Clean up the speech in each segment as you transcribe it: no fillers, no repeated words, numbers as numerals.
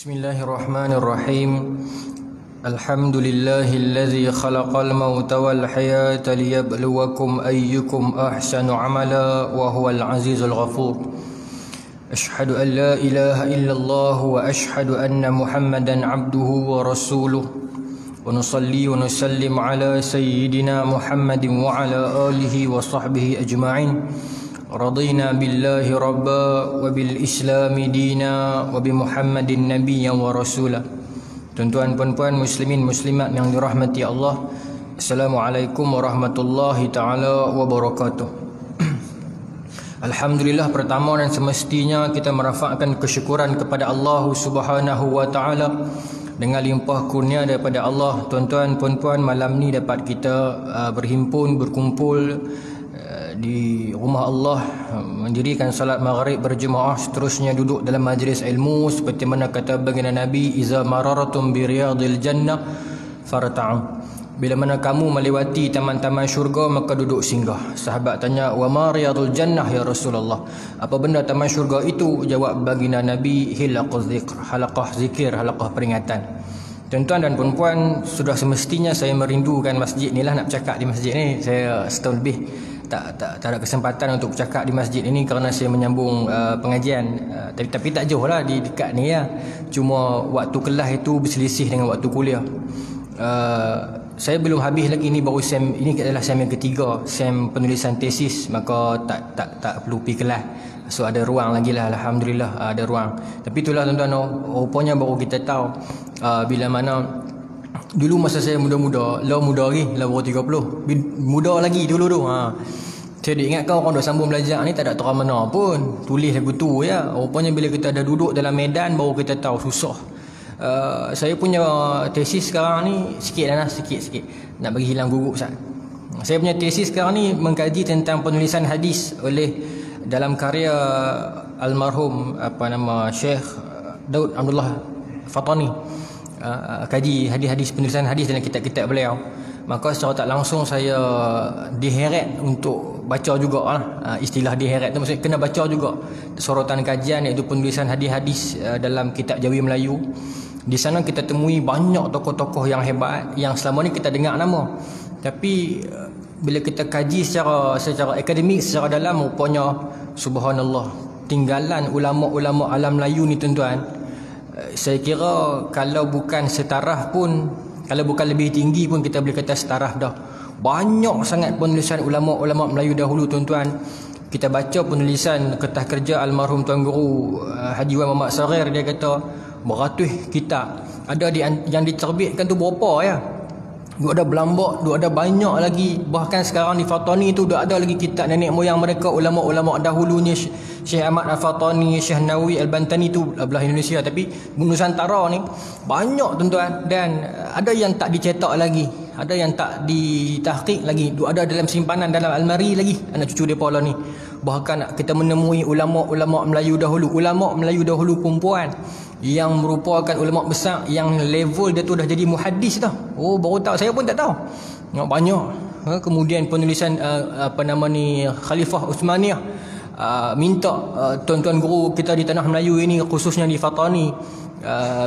Bismillahirrahmanirrahim. Alhamdulillahilladzi khalaqal mauta wal hayata liyabluwakum ayyukum ahsanu amala wa huwal azizul ghafur. Ashhadu an la ilaha illallah wa ashhadu anna Muhammadan abduhu wa rasuluh. Wa nusalli wa nusallim ala sayyidina Muhammadin wa ala alihi wa sahbihi ajma'in. Radina billahi rabba wa bil islami dina wa bi Muhammadin nabiyyan wa rasula. Tuan-tuan puan-puan muslimin muslimat yang dirahmati Allah, Assalamualaikum warahmatullahi taala wabarakatuh. Alhamdulillah, pertama dan semestinya kita merafakkan kesyukuran kepada Allah Subhanahu wa taala dengan limpah kurnia daripada Allah. Tuan-tuan puan-puan, malam ni dapat kita berhimpun berkumpul di rumah Allah, mendirikan salat maghrib berjemaah, seterusnya duduk dalam majlis ilmu seperti mana kata baginda Nabi, iza mararatum bi riyadil jannah farta'u, bila mana kamu melewati taman-taman syurga maka duduk singgah. Sahabat tanya, wa ma riyadul jannah ya Rasulullah, apa benda taman syurga itu? Jawab baginda Nabi, hilaquz zikr, halaqah zikir, halaqah peringatan. Tuan-tuan dan puan-puan, sudah semestinya saya merindukan masjid ni lah, nak bercakap di masjid ni. Saya setahun lebih tak ada kesempatan untuk bercakap di masjid ini kerana saya menyambung pengajian, tapi tak jauh lah, di dekat ni ya. Cuma waktu kelas itu berselisih dengan waktu kuliah. Saya belum habis lagi, ni baru sem, ini adalah sem yang ketiga, sem penulisan tesis, maka tak perlu pergi kelas. So ada ruang lagi lah, alhamdulillah ada ruang. Tapi itulah tuan-tuan, rupanya baru kita tahu bila mana dulu masa saya muda-muda, lah muda lagi, lah baru 30, muda lagi dulu tu. Saya diingatkan orang dah sambung belajar ni tak ada terang mana pun, tulis lagu tu ya. Rupanya bila kita dah duduk dalam medan baru kita tahu susah. Saya punya tesis sekarang ni sikit nak bagi hilang gugup Ustaz. Saya punya tesis sekarang ni mengkaji tentang penulisan hadis oleh dalam karya almarhum Syekh Daud Abdullah Fatani. Kaji hadis-hadis, penulisan hadis dalam kitab-kitab beliau. Maka secara tak langsung saya diheret untuk baca juga lah. Istilah diheret tu maksudnya kena baca juga sorotan kajian, iaitu penulisan hadis-hadis dalam kitab Jawi Melayu. Di sana kita temui banyak tokoh-tokoh yang hebat yang selama ni kita dengar nama, tapi bila kita kaji secara akademik, secara dalam, rupanya subhanallah, tinggalan ulama-ulama alam Melayu ni tuan-tuan. Saya kira kalau bukan setaraf pun, kalau bukan lebih tinggi pun, kita boleh kata setaraf dah. Banyak sangat penulisan ulama-ulama Melayu dahulu tuan-tuan. Kita baca penulisan kertas kerja almarhum Tuan Guru Haji Wan Muhammad Sarir, dia kata beratus kitab. Ada yang diterbitkan tu berapa ya? Duk ada Belambak, duk ada banyak lagi. Bahkan sekarang di Fatani tu duk ada lagi kitab nenek moyang mereka, ulama-ulama dahulunya, Syekh Ahmad Al-Fatani, Syekh Nawawi Al-Bantani tu belah Indonesia, tapi Nusantara ni banyak tuan-tuan. Dan ada yang tak dicetak lagi, ada yang tak ditahqiq lagi, duk ada dalam simpanan dalam almari lagi anak cucu depa lah ni. Bahkan kita menemui ulama-ulama Melayu dahulu perempuan yang merupakan ulama besar, yang level dia tu dah jadi muhaddis dah. Oh, baru tahu, saya pun tak tahu. Banyak. Kemudian penulisan Khalifah Uthmaniyah, minta tuan-tuan guru kita di tanah Melayu ini, khususnya di Fatani,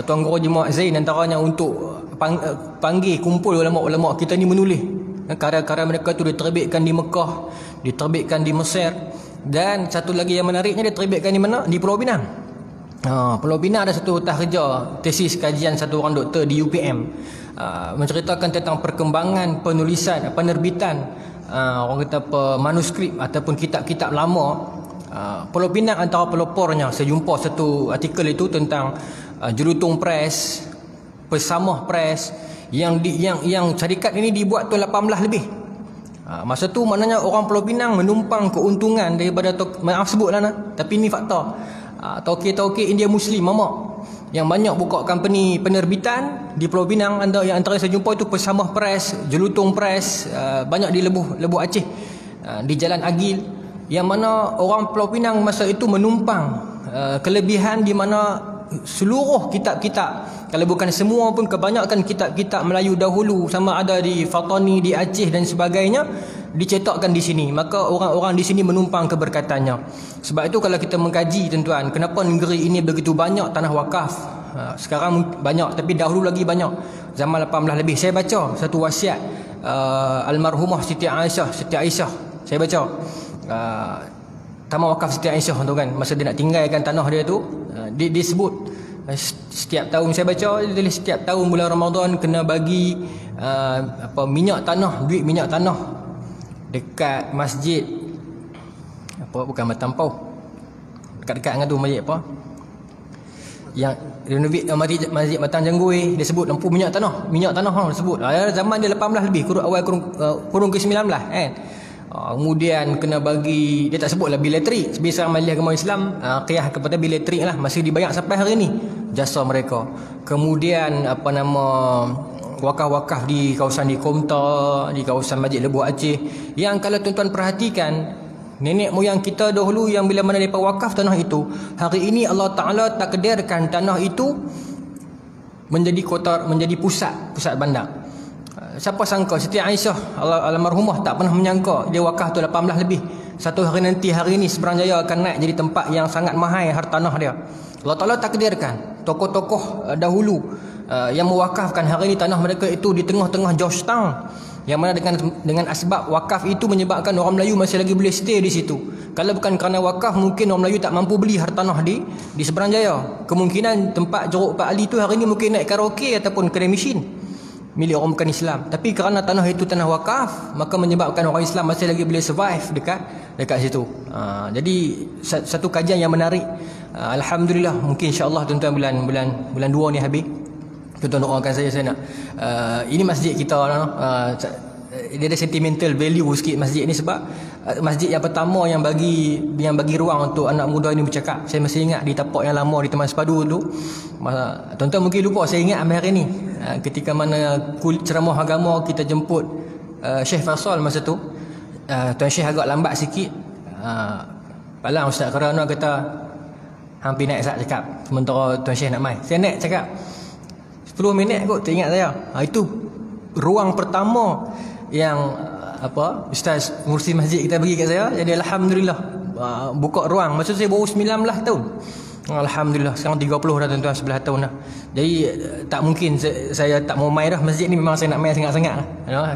Tuan Guru Haji Muhammad Zain antaranya, untuk panggil kumpul ulama-ulama kita ni menulis. Karya-karya mereka tu diterbitkan di Mekah, diterbitkan di Mesir, dan satu lagi yang menariknya, diterbitkan di mana? Di Pulau Pinang. Pulau Pinang ada satu kerja tesis kajian satu orang doktor di UPM, menceritakan tentang perkembangan penulisan, penerbitan orang kata manuskrip ataupun kitab-kitab lama. Pulau Pinang antara pelopornya, saya jumpa satu artikel itu tentang Jerutung Press, Pesamah Press, yang syarikat ini dibuat tahun 18 lebih. Masa tu maknanya orang Pulau Pinang menumpang keuntungan daripada maaf sebutlah tapi ini fakta. Tauke-tauke India Muslim mamak yang banyak buka company penerbitan di Pulau Pinang. Yang antara saya jumpa itu Pesamah Press, Jelutung Press, banyak di Lebuh Aceh, di Jalan Agil, yang mana orang Pulau Pinang masa itu menumpang kelebihan di mana seluruh kitab-kitab, kalau bukan semua pun kebanyakan kitab-kitab Melayu dahulu, sama ada di Fatani, di Aceh dan sebagainya, dicetakkan di sini. Maka orang-orang di sini menumpang keberkatannya. Sebab itu kalau kita mengkaji tuan-tuan, kenapa negeri ini begitu banyak tanah wakaf, Sekarang banyak, tapi dahulu lagi banyak. Zaman 18 lebih. Saya baca satu wasiat almarhumah Siti Aisyah. Saya baca taman wakaf Siti Aisyah tu kan, masa dia nak tinggalkan tanah dia tu, dia sebut setiap tahun saya baca, dia tulis setiap tahun bulan Ramadan kena bagi minyak tanah, duit minyak tanah dekat masjid bukan Matampau, dekat-dekat dengan tu masjid yang renovate masjid Matang Janggui. Dia sebut lampu minyak tanah dia sebut zaman dia 18 lebih, kurun ke-19 kan. Kemudian kena bagi, dia tak sebutlah bil elektrik. Biasa Majlis Agama Islam qiyas kepada bil elektrik lah, masih dibayar sampai hari ni jasa mereka. Kemudian wakaf-wakaf di kawasan di Komta, di kawasan Masjid Lebuh Aceh, yang kalau tuan-tuan perhatikan, nenek moyang kita dahulu yang bila mana mereka wakaf tanah itu, hari ini Allah Ta'ala takdirkan tanah itu menjadi pusat bandar. Siapa sangka Siti Aisyah almarhumah tak pernah menyangka dia wakaf tu 18 lebih. Satu hari nanti, hari ini Seberang Jaya akan naik jadi tempat yang sangat mahal hartanah dia. Allah Ta'ala takdirkan tokoh-tokoh dahulu yang mewakafkan hari ini tanah mereka itu di tengah-tengah Georgetown, yang mana dengan asbab wakaf itu menyebabkan orang Melayu masih lagi boleh stay di situ. Kalau bukan kerana wakaf, mungkin orang Melayu tak mampu beli hartanah di Seberang Jaya. Kemungkinan tempat Jeruk Pak Ali tu hari ini mungkin naik karaoke ataupun kedai mesin milik orang bukan Islam. Tapi kerana tanah itu tanah wakaf, maka menyebabkan orang Islam masih lagi boleh survive dekat situ. Jadi satu kajian yang menarik. Alhamdulillah, mungkin insya-Allah tuan-tuan bulan 2 ni habis. Tuan-tuan doakan saya nak ini masjid kita dia ada sentimental value sikit masjid ni, sebab masjid yang pertama yang bagi ruang untuk anak muda ini bercakap. Saya masih ingat di tapak yang lama di Taman Sepadu tu. Tuan-tuan mungkin lupa, saya ingat sampai hari ni ketika mana ceramah agama kita jemput Syekh Faisal masa tu. Tuan Syekh agak lambat sikit. Palang Ustaz Kerana kata hampir naik sat cakap, sementara Tuan Syekh nak mai. Saya naik cakap 10 minit kot, teringat saya. Itu ruang pertama yang Ustaz Mursi Masjid kita bagi kat saya. Jadi alhamdulillah buka ruang. Masa saya baru 19 tahun. Alhamdulillah sekarang 30 dah tuan-tuan, 11 tahun dah. Jadi tak mungkin saya tak mau main dah masjid ni, memang saya nak main sangat-sangat lah.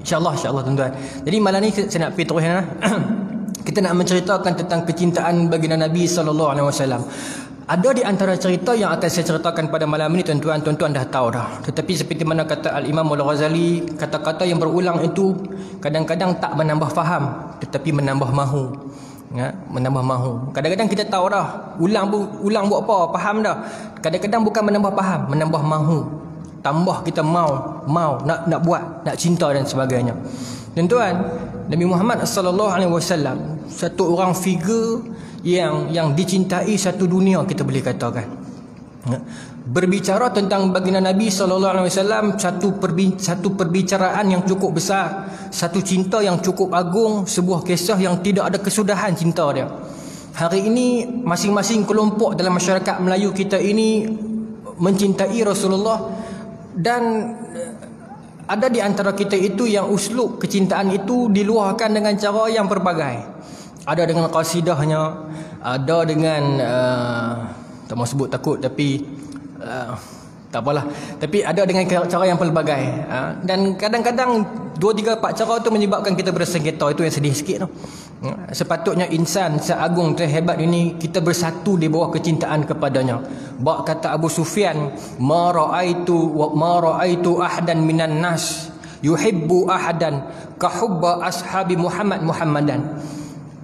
InsyaAllah tuan-tuan. Jadi malam ni saya nak pergi terus kita nak menceritakan tentang kecintaan baginda Nabi SAW. Ada di antara cerita yang akan saya ceritakan pada malam ini, tuan-tuan dah tahu dah. Tetapi seperti mana kata Al-Imam Al-Ghazali, kata-kata yang berulang itu kadang-kadang tak menambah faham, tetapi menambah mahu. Menambah mahu. Kadang-kadang kita tahu dah, ulang buat apa, faham dah. Kadang-kadang bukan menambah faham, menambah mahu. Tambah kita mau nak buat, nak cinta dan sebagainya. Tuan-tuan, Nabi Muhammad sallallahu alaihi wasallam satu orang figure yang dicintai satu dunia, kita boleh katakan. Berbicara tentang baginda Nabi sallallahu alaihi wasallam, satu perbicaraan yang cukup besar, satu cinta yang cukup agung, sebuah kisah yang tidak ada kesudahan cinta dia. Hari ini masing-masing kelompok dalam masyarakat Melayu kita ini mencintai Rasulullah, dan ada di antara kita itu yang uslub kecintaan itu diluahkan dengan cara yang berbagai. Ada dengan qasidahnya, ada dengan tak mau sebut takut, tapi tak apalah. Tapi ada dengan cara yang pelbagai. Dan kadang-kadang 2, 3, 4 cara tu menyebabkan kita bersengketa. Itu yang sedih sikit tu. Sepatutnya insan seagung terhebat ini kita bersatu di bawah kecintaan kepadanya. Bak kata Abu Sufyan, ma raaitu ahadan minan nas yuhibbu ahadan ka hubba ashabi Muhammadan.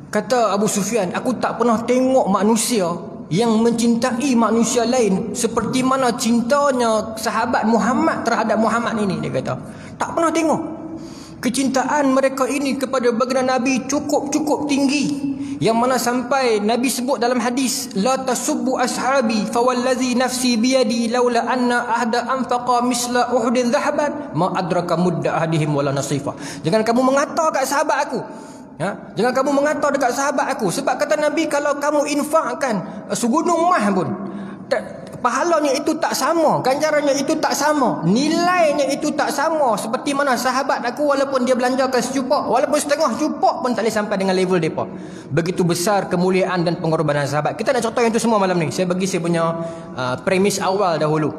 Kata Abu Sufyan, aku tak pernah tengok manusia yang mencintai manusia lain seperti mana cintanya sahabat Muhammad terhadap Muhammad ini. Dia kata, tak pernah tengok. Kecintaan mereka ini kepada baginda Nabi cukup tinggi, yang mana sampai Nabi sebut dalam hadis, la tasubbu ashabi fawallazi nafsi biyadi laula anna ahda anfaqa misla uhudin dhahaban ma adraka mudda ahadihim wala nasifa. Jangan kamu mengata kat sahabat aku. Jangan kamu mengata dekat sahabat aku, sebab kata Nabi, kalau kamu infakkan segunung emas pun, pahalanya itu tak sama, ganjarannya itu tak sama, nilainya itu tak sama. Seperti mana sahabat aku, walaupun dia belanjakan secupak, walaupun setengah cupak pun tak boleh sampai dengan level mereka. Begitu besar kemuliaan dan pengorbanan sahabat. Kita nak contoh yang itu semua malam ni. Saya bagi saya punya premis awal dahulu.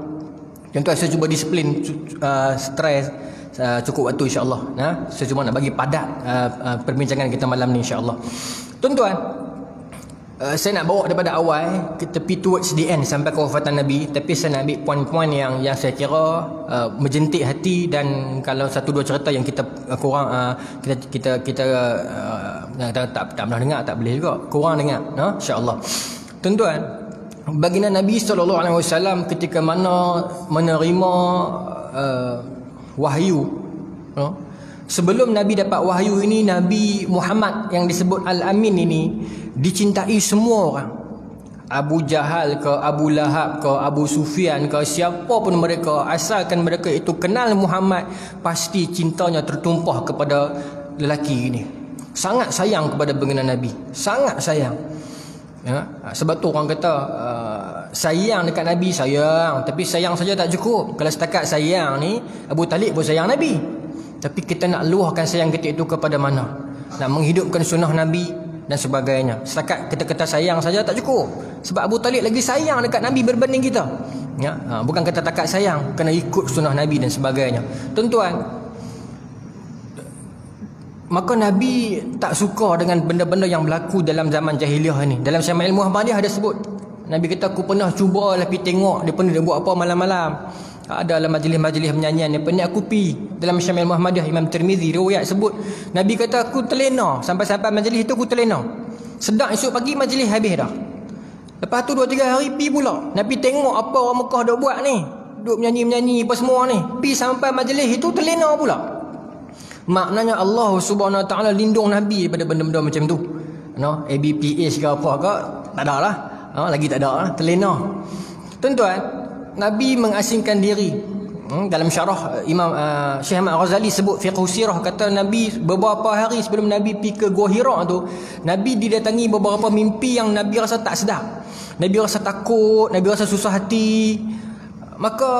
Contoh saya cuba disiplin, stres, cukup waktu insyaAllah. Saya cuma nak bagi padat perbincangan kita malam ni insyaAllah. Tuan-tuan, saya nak bawa daripada awal kita pergi towards the end sampai ke wafatan Nabi, tapi saya nak ambil poin-poin yang saya kira menjentik hati, dan kalau satu dua cerita yang kita kurang kita tak pernah dengar, tak boleh juga kurang dengar, insya-Allah. Tuan-tuan, baginda Nabi SAW ketika mana menerima wahyu, sebelum Nabi dapat wahyu ini, Nabi Muhammad yang disebut Al-Amin ini dicintai semua orang. Abu Jahal ke, Abu Lahab ke, Abu Sufyan ke, siapa pun mereka, asalkan mereka itu kenal Muhammad, pasti cintanya tertumpah kepada lelaki ini. Sangat sayang kepada baginda Nabi, sangat sayang. Sebab tu orang kata sayang dekat Nabi, sayang, tapi sayang saja tak cukup. Kalau setakat sayang ni, Abu Talib pun sayang Nabi, tapi kita nak luahkan sayang kita itu kepada mana? Nak menghidupkan sunnah Nabi dan sebagainya. Setakat kita kata sayang saja tak cukup, sebab Abu Talib lagi sayang dekat Nabi berbanding kita. Bukan kata takat sayang, kena ikut sunnah Nabi dan sebagainya. Tuan-tuan, maka Nabi tak suka dengan benda-benda yang berlaku dalam zaman jahiliah ni. Dalam Syama'il Muhammadiyah ada sebut, Nabi kata aku pernah cuba lah pergi tengok dia buat apa malam-malam. Ada dalam majlis-majlis penyanyian ni, pernah aku pi dalam Syama'il Muhammadiyah, Imam Tirmizi riwayat sebut, Nabi kata aku terlena, sampai-sampai majlis itu aku terlena. Sedap esok pagi majlis habis dah. Lepas tu 2-3 hari pi pula, Nabi tengok apa orang Mekah duk buat ni, duk menyanyi-menyanyi apa semua ni, pi sampai majlis itu terlena pula. Maknanya Allah Subhanahu Wa Taala lindung Nabi daripada benda-benda macam tu. ABPH ke apa ke, tak ada lah. Lagi tak ada lah, terlena. Tuan-tuan, Nabi mengasingkan diri. Dalam syarah Imam Syekh Ahmad Ghazali sebut fiqh sirah, kata Nabi beberapa hari sebelum Nabi pergi ke Gua Hira tu, Nabi didatangi beberapa mimpi yang Nabi rasa tak sedap. Nabi rasa takut, Nabi rasa susah hati. Maka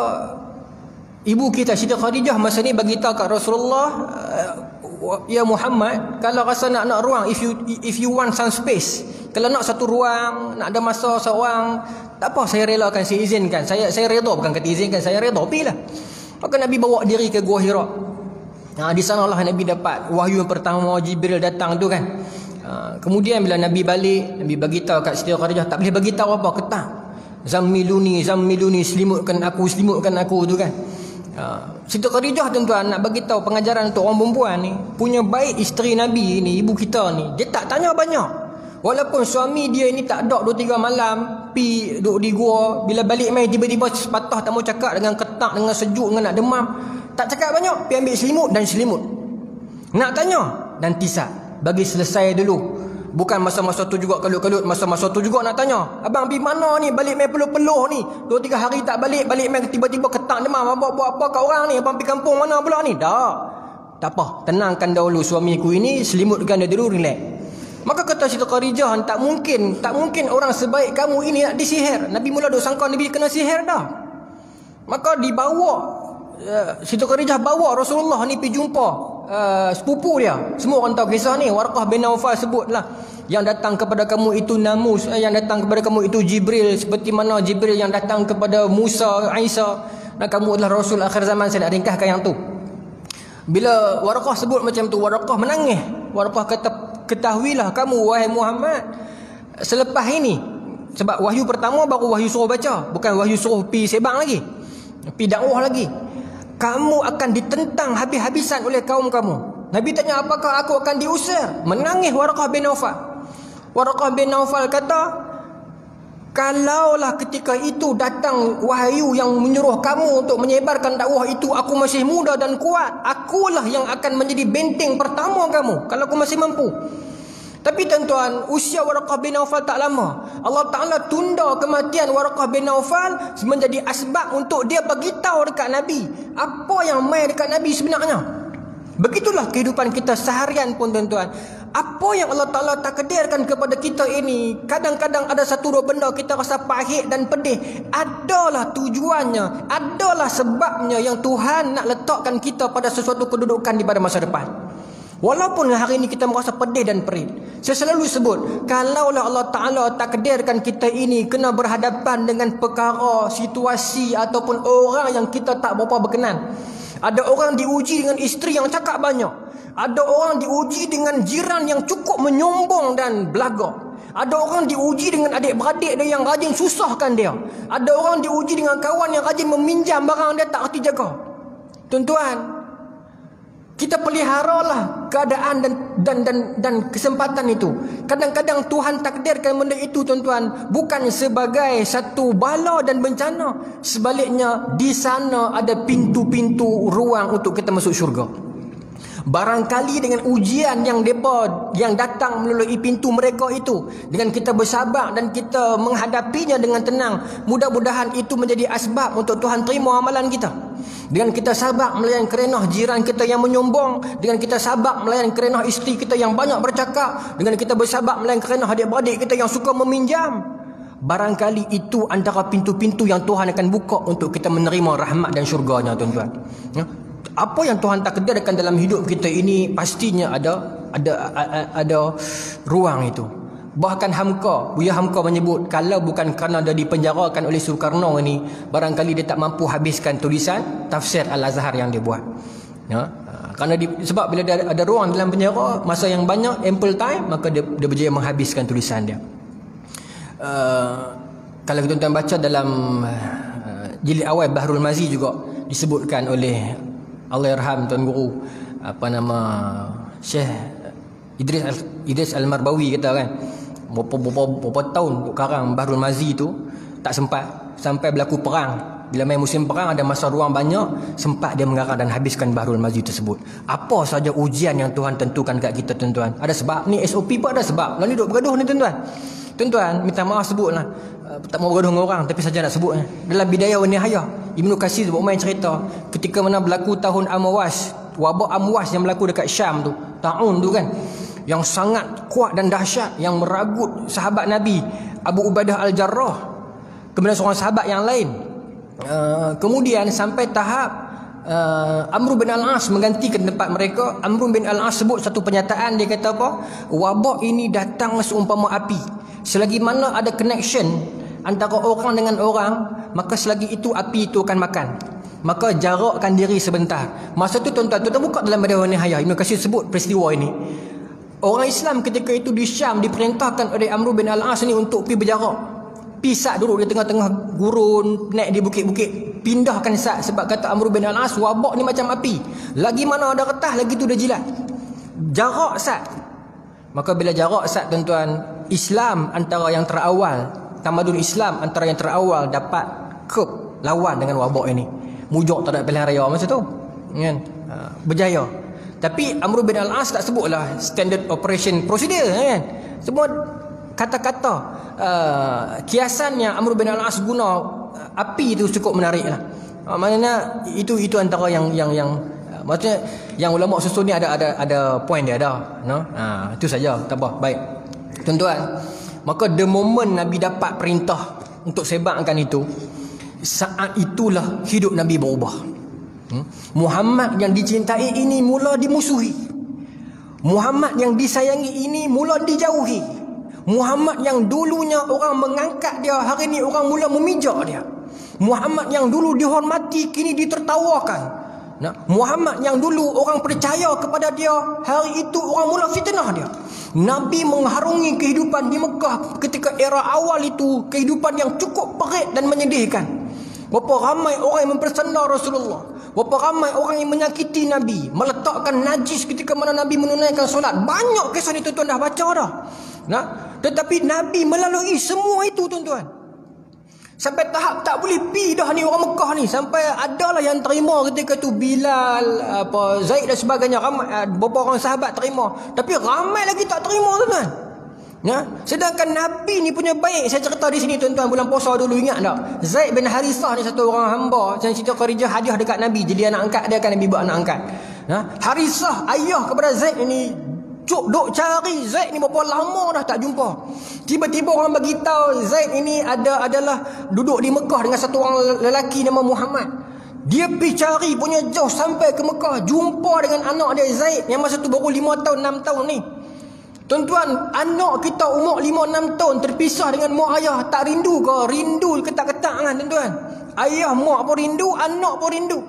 ibu kita Siti Khadijah masa ni bagi tahu kat Rasulullah, ya Muhammad, kalau rasa nak ruang, if you want some space, kalau nak satu ruang, nak ada masa seorang, tak apa, saya relakan, saya izinkan, saya redha, bukan kata izinkan, saya redha, pergilah. Maka Nabi bawa diri ke Gua Hira. Di sanalah Nabi dapat wahyu yang pertama, Jibril datang tu kan. Kemudian bila Nabi balik, Nabi bagi tahu kat Siti Khadijah, tak boleh bagi tahu apa, ketat. Zammiluni, selimutkan aku tu kan. Siti Khadijah tuan-tuan nak bagi tahu pengajaran untuk orang perempuan ni, punya baik isteri Nabi ni, ibu kita ni, dia tak tanya banyak. Walaupun suami dia ni tak ada 2-3 malam pi duduk di gua, bila balik main tiba-tiba sepatah tak mau cakap, dengan ketak, dengan sejuk, dengan nak demam, tak cakap banyak, pi ambil selimut dan selimut. Nak tanya dan tisat, bagi selesai dulu. Bukan masa-masa tu juga kalut-kalut, masa-masa tu juga nak tanya, abang pergi mana ni, balik main peluh-peluh ni, 2-3 hari tak balik main tiba-tiba ketak demam, abang buat apa kat orang ni, abang pergi kampung mana pula ni. Tak apa, tenangkan dahulu suamiku ini, selimutkan dia dulu, relax. Maka kata Siti Khadijah, tak mungkin orang sebaik kamu ini nak disihir. Nabi mula duk sangka Nabi kena sihir dah. Maka dibawa, Siti Khadijah bawa Rasulullah ni pergi jumpa sepupu dia. Semua orang tahu kisah ni. Warqah bin Naufal sebutlah, yang datang kepada kamu itu Namus, yang datang kepada kamu itu Jibril, seperti mana Jibril yang datang kepada Musa, Isa, dan kamu adalah Rasul akhir zaman. Saya nak ringkaskan yang tu. Bila Warqah sebut macam tu, Warqah menangis. Warqah kata, ketahuilah kamu wahai Muhammad, selepas ini, sebab wahyu pertama baru wahyu suruh baca, bukan wahyu suruh pi sebang lagi, pi dakwah lagi, kamu akan ditentang habis-habisan oleh kaum kamu. Nabi tanya, apakah aku akan diusir? Menangis Warqah bin Naufal. Warqah bin Naufal kata, kalaulah ketika itu datang wahyu yang menyuruh kamu untuk menyebarkan dakwah itu, aku masih muda dan kuat, akulah yang akan menjadi benteng pertama kamu kalau aku masih mampu. Tapi tuan-tuan, usia Warqah bin Naufal tak lama. Allah Ta'ala tunda kematian Warqah bin Naufal menjadi asbab untuk dia beritahu dekat Nabi apa yang mai dekat Nabi sebenarnya. Begitulah kehidupan kita seharian pun tuan-tuan. Apa yang Allah Ta'ala takdirkan kepada kita ini, kadang-kadang ada satu dua benda kita rasa pahit dan pedih, adalah tujuannya, adalah sebabnya yang Tuhan nak letakkan kita pada sesuatu kedudukan di pada masa depan. Walaupun hari ini kita merasa pedih dan perih, saya selalu sebut, kalaulah Allah Ta'ala takdirkan kita ini kena berhadapan dengan perkara, situasi ataupun orang yang kita tak berapa berkenan. Ada orang diuji dengan isteri yang cakap banyak. Ada orang diuji dengan jiran yang cukup menyombong dan belagak. Ada orang diuji dengan adik-beradik dia yang rajin susahkan dia. Ada orang diuji dengan kawan yang rajin meminjam barang dia tak erti jaga. Tuan-tuan, kita peliharalah keadaan dan kesempatan itu. Kadang-kadang Tuhan takdirkan benda itu, tuan-tuan, bukan sebagai satu bala dan bencana. Sebaliknya, di sana ada pintu-pintu ruang untuk kita masuk syurga. Barangkali dengan ujian yang datang melalui pintu mereka itu, dengan kita bersabar dan kita menghadapinya dengan tenang, mudah-mudahan itu menjadi asbab untuk Tuhan terima amalan kita. Dengan kita sabar melayan kerana jiran kita yang menyombong, dengan kita sabar melayan kerana isteri kita yang banyak bercakap, dengan kita bersabar melayan kerana adik-beradik kita yang suka meminjam, barangkali itu antara pintu-pintu yang Tuhan akan buka untuk kita menerima rahmat dan syurganya, tuan-tuan. Apa yang Tuhan takdirkan dalam hidup kita ini pastinya ada ruang itu. Bahkan Buya Hamka menyebut, kalau bukan kerana dia dipenjarakan oleh Soekarno ini, barangkali dia tak mampu habiskan tulisan tafsir Al-Azhar yang dia buat. Sebab bila dia ada ruang dalam penjara, masa yang banyak, ample time, maka dia berjaya menghabiskan tulisan dia. Kalau tuan-tuan baca dalam jilid awal Bahrul Mazi juga disebutkan oleh Allahyarham Tuan Guru Syekh Idris Al-Marbawi kata kan, berapa tahun karang Bahrul Mazi tu tak sempat, sampai berlaku perang. Bila main musim perang ada masa ruang banyak, sempat dia mengarang dan habiskan Bahrul Mazi tersebut. Apa saja ujian yang Tuhan tentukan kat kita, tuan-tuan, ada sebab. Ni SOP pun ada sebab. Lalu duduk bergaduh ni, tuan-tuan. Tuan-tuan, minta maaf sebutlah, tak mau bergaduh dengan orang, tapi saja nak sebut. Dalam Bidayah wa Nihayah, Ibnu Katsir buat main cerita ketika mana berlaku tahun Amwas, wabak Amwas yang berlaku dekat Syam tu, taun tu kan, yang sangat kuat dan dahsyat, yang meragut sahabat Nabi Abu Ubaidah Al-Jarrah, kemudian seorang sahabat yang lain. Kemudian sampai tahap Amr bin Al-As menggantikan tempat mereka. Amr bin Al-As sebut satu pernyataan, dia kata apa? Wabak ini datang seumpama api. Selagi mana ada connection antara orang dengan orang, maka selagi itu api itu akan makan. Maka jarakkan diri sebentar. Masa tu tuan-tuan buka dalam Bidayah wa Nihayah, Ibnu Katsir sebut peristiwa ini. Orang Islam ketika itu di Syam diperintahkan oleh Amr bin Al-As ni untuk pergi berjarak. Pisat duduk di tengah-tengah gurun, naik di bukit-bukit, pindahkan sat. Sebab kata Amr bin Al-As, wabak ni macam api, lagi mana ada retah, lagi tu dia jilat. Jarak sat. Maka bila jarak sat, tuan-tuan, Islam antara yang terawal, tamadun Islam antara yang terawal dapat lawan dengan wabak ini. Mujur tak ada pilihan raya masa tu kan? Berjaya. Tapi Amr bin Al-As tak sebutlah standard operation procedure kan? Semua kata-kata kiasan yang Amr bin Al-As guna, api itu cukup menarik lah. Maknanya itu antara yang maksudnya yang ulama susun ni ada point dia ada, no? Itu saja, tak apa. Baik, tuan-tuan, maka the moment Nabi dapat perintah untuk sebarkan itu, saat itulah hidup Nabi berubah. Muhammad yang dicintai ini mula dimusuhi. Muhammad yang disayangi ini mula dijauhi. Muhammad yang dulunya orang mengangkat dia, hari ini orang mula memijak dia. Muhammad yang dulu dihormati, kini ditertawakan. Muhammad yang dulu orang percaya kepada dia, hari itu orang mula fitnah dia. Nabi mengharungi kehidupan di Mekah ketika era awal itu, kehidupan yang cukup perit dan menyedihkan. Berapa ramai orang yang mempersandar Rasulullah, berapa ramai orang yang menyakiti Nabi, meletakkan najis ketika mana Nabi menunaikan solat. Banyak kisah ni tuan-tuan dah baca dah. Tetapi Nabi melalui semua itu, tuan-tuan, sampai tahap tak boleh pi dah ni orang Mekah ni. Sampai adalah yang terima ketika tu Bilal, Zaid dan sebagainya. Ramai, beberapa orang sahabat terima, tapi ramai lagi tak terima, tuan-tuan. Sedangkan Nabi ni punya baik. Saya cerita di sini, tuan-tuan, bulan puasa dulu, ingat tak? Zaid bin Harithah ni satu orang hamba, saya cerita Khadijah hadiah dekat Nabi, jadi anak angkat dia, kan Nabi buat anak angkat. Harithah ayah kepada Zaid ini Cuk duk cari Zaid ni berapa lama dah tak jumpa. Tiba-tiba orang bagi tahu Zaid ini adalah duduk di Mekah dengan satu orang lelaki nama Muhammad. Dia pergi cari punya jauh sampai ke Mekah, jumpa dengan anak dia Zaid yang masa tu baru 5 tahun 6 tahun ni. Tuan-tuan, anak kita umur 5-6 tahun terpisah dengan mak ayah, tak rindu ke? Rindu ketak-ketak kan tuan-tuan. Ayah mak pun rindu, anak pun rindu.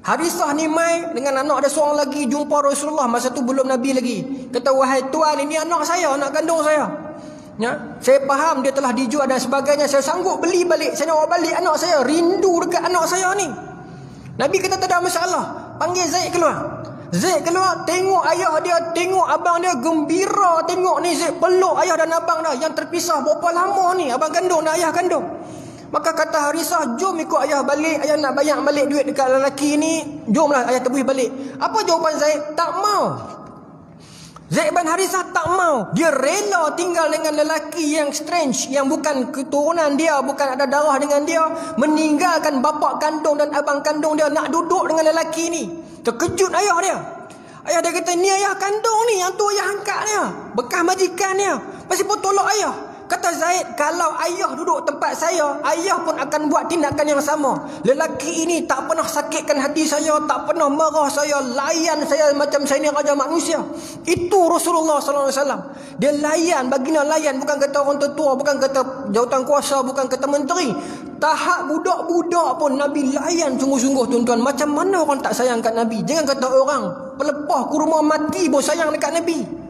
Harisah ni mai dengan anak dia seorang lagi jumpa Rasulullah, masa tu belum Nabi lagi. Kata, wahai tuan, ini anak saya, anak kandung saya. Ya, saya faham dia telah dijual dan sebagainya, saya sanggup beli balik, saya nak balik anak saya, rindu dekat anak saya ni. Nabi kata tak ada masalah, panggil Zaid keluar. Zaid keluar, tengok ayah dia, tengok abang dia, gembira tengok ni Zaid peluk ayah dan abang dah yang terpisah berapa lama ni, abang kandung dan ayah kandung. Maka kata Harisah, jom ikut ayah balik, ayah nak bayar balik duit dekat lelaki ni, jomlah ayah tebus balik. Apa jawapan Zaid? Tak mau. Zaid bin Harisah tak mau. Dia rela tinggal dengan lelaki yang strange, yang bukan keturunan dia, bukan ada darah dengan dia, meninggalkan bapa kandung dan abang kandung dia, nak duduk dengan lelaki ni. Terkejut ayah dia. Ayah dia kata, ni ayah kandung ni, yang tu ayah angkat dia, bekas majikan dia, masih pun tolak ayah. Kata Zaid, kalau ayah duduk tempat saya, ayah pun akan buat tindakan yang sama. Lelaki ini tak pernah sakitkan hati saya, tak pernah marah saya, layan saya macam saya ni raja manusia. Itu Rasulullah SAW. Dia layan, baginda layan, bukan kata orang tertua, bukan kata jawatan kuasa, bukan kata menteri. Tahap budak-budak pun Nabi layan sungguh-sungguh tuan-tuan. Macam mana orang tak sayang kat Nabi? Jangan kata orang pelepah kurma mati pun sayang dekat Nabi.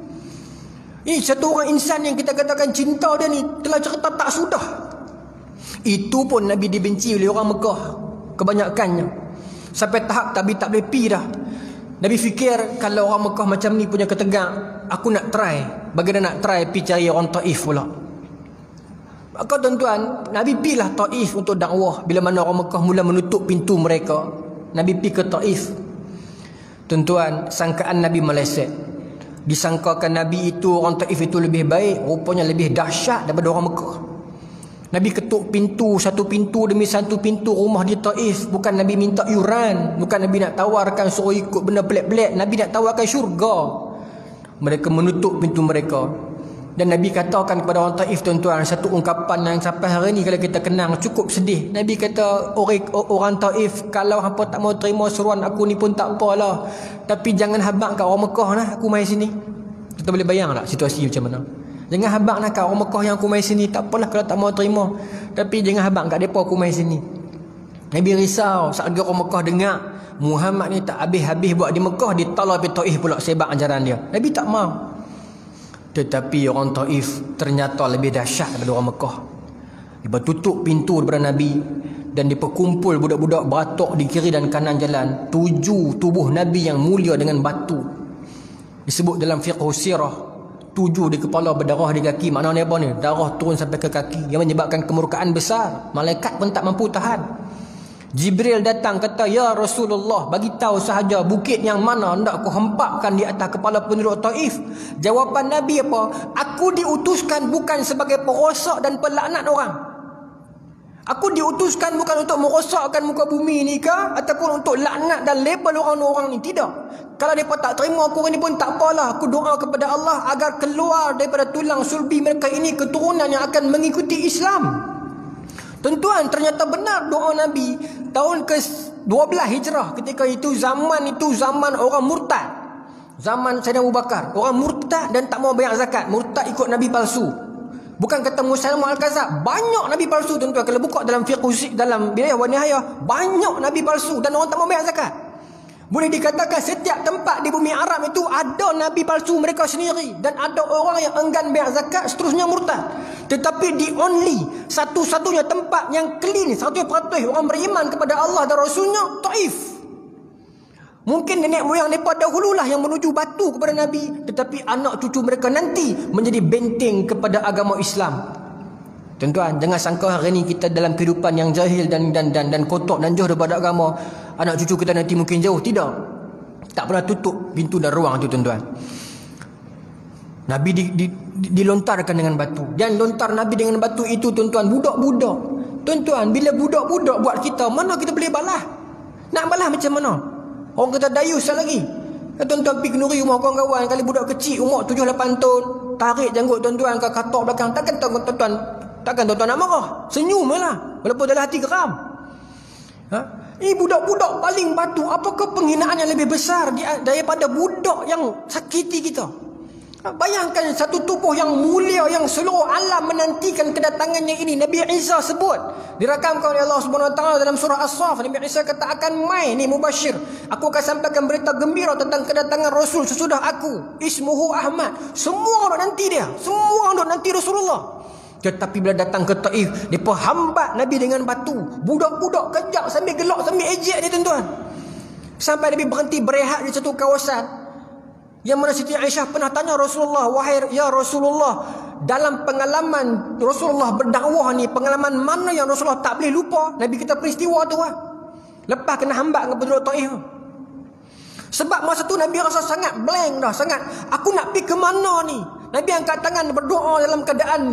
Ini satu orang insan yang kita katakan cinta dia ni telah cerita tak sudah. Itu pun Nabi dibenci oleh orang Mekah kebanyakannya. Sampai tahap Nabi tak boleh pi dah. Nabi fikir kalau orang Mekah macam ni punya ketegak, aku nak try. Bagaimana nak try pi cari orang Taif pula. Maka tuan-tuan, Nabi pilah Taif untuk dakwah. Bila mana orang Mekah mula menutup pintu mereka, Nabi pi ke Taif. Tuan-tuan, sangkaan Nabi meleset. Disangkakan Nabi itu, orang Taif itu lebih baik, rupanya lebih dahsyat daripada orang Mekah. Nabi ketuk pintu, satu pintu demi satu pintu rumah di Taif. Bukan Nabi minta yuran, bukan Nabi nak tawarkan suruh ikut benda pelik-pelik, Nabi nak tawarkan syurga. Mereka menutup pintu mereka. Dan Nabi katakan kepada orang Taif, tuan-tuan, satu ungkapan yang sampai hari ni kalau kita kenang cukup sedih. Nabi kata, orang Taif, kalau hampa tak mau terima seruan aku ni pun tak apalah, tapi jangan habaq kat orang Mekah lah, aku mai sini. Kita boleh bayang tak situasi macam mana? Jangan habaq nak kat orang Mekah yang aku mai sini, tak apalah kalau tak mau terima, tapi jangan habaq kat depa aku mai sini. Nabi risau saat orang Mekah dengar Muhammad ni tak habis-habis buat di Mekah, ditala pergi Taif pula sebab ajaran dia. Nabi tak mau. Tetapi orang Taif ternyata lebih dahsyat daripada orang Mekah. Dia tutup pintu daripada Nabi dan dia berkumpul budak-budak beratuk di kiri dan kanan jalan. 7 tubuh Nabi yang mulia dengan batu. Disebut dalam fiqh sirah, 7 di kepala berdarah di kaki. Maknanya apa ni? Darah turun sampai ke kaki yang menyebabkan kemurkaan besar. Malaikat pun tak mampu tahan. Jibril datang kata, ya Rasulullah, bagi tahu sahaja bukit yang mana hendak aku hempapkan di atas kepala penduduk Taif. Jawapan Nabi apa? Aku diutuskan bukan sebagai perosak dan pelaknat orang. Aku diutuskan bukan untuk merosakkan muka bumi ni ke, ataupun untuk laknat dan label orang-orang ni. Tidak. Kalau mereka tak terima aku ni pun tak apalah. Aku doa kepada Allah agar keluar daripada tulang sulbi mereka ini keturunan yang akan mengikuti Islam. Tuan-tuan, ternyata benar doa Nabi. Tahun ke-12 Hijrah, ketika itu zaman orang murtad. Zaman Sayyidina Abu Bakar. Orang murtad dan tak mau bayar zakat. Murtad ikut Nabi palsu. Bukan kata Musailamah Al-Kadzab. Banyak Nabi palsu, tuan-tuan. Kalau buka dalam fiqh, dalam Bidayah wa Nihayah, banyak Nabi palsu dan orang tak mau bayar zakat. Boleh dikatakan setiap tempat di bumi Arab itu ada Nabi palsu mereka sendiri. Dan ada orang yang enggan bayar zakat, seterusnya murtad. Tetapi the only, satu-satunya tempat yang clean, 100% orang beriman kepada Allah dan Rasulnya, Taif. Mungkin nenek moyang mereka dahululah yang menuju batu kepada Nabi. Tetapi anak cucu mereka nanti menjadi benteng kepada agama Islam. Tuan-tuan, jangan sangka hari ini kita dalam kehidupan yang jahil dan kotor dan jauh daripada agama. Anak cucu kita nanti mungkin jauh. Tidak. Tak pernah tutup pintu dan ruang itu, tuan-tuan. Nabi dilontarkan dengan batu. Dan lontar Nabi dengan batu itu, tuan-tuan, budak-budak. Tuan-tuan, bila budak-budak buat kita, mana kita boleh balas? Nak balas macam mana? Orang kata dayus lagi. Tuan-tuan pergi kenduri rumah kawan-kawan, kali budak kecil umur 7-8 tahun, tarik janggut tuan-tuan ke katok belakang, takkan tuan-tuan nak marah? Senyum lah, walaupun dalam hati geram. Ini budak-budak paling batu. Apakah penghinaan yang lebih besar daripada budak yang sakiti kita? Bayangkan satu tubuh yang mulia, yang seluruh alam menantikan kedatangannya ini. Nabi Isa sebut, dirakamkan oleh Allah Subhanahu Wa Taala dalam surah As-Saff. Nabi Isa kata, akan mai ni mubashir, aku akan sampaikan berita gembira tentang kedatangan Rasul sesudah aku, ismuhu Ahmad. Semua orang nanti dia, semua orang nanti Rasulullah. Tetapi bila datang ke Taif, mereka hambat Nabi dengan batu. Budak-budak kejap sambil gelak, sambil ejek dia tuan-tuan. Sampai Nabi berhenti berehat di satu kawasan, yang mana Siti Aisyah pernah tanya Rasulullah, wahai ya Rasulullah, dalam pengalaman Rasulullah berdakwah ni, pengalaman mana yang Rasulullah tak boleh lupa? Nabi kita peristiwa tu lah, lepas kena hambat dengan penduduk Taif. Sebab masa tu Nabi rasa sangat blank dah, sangat, aku nak pergi ke mana ni? Nabi angkat tangan berdoa dalam keadaan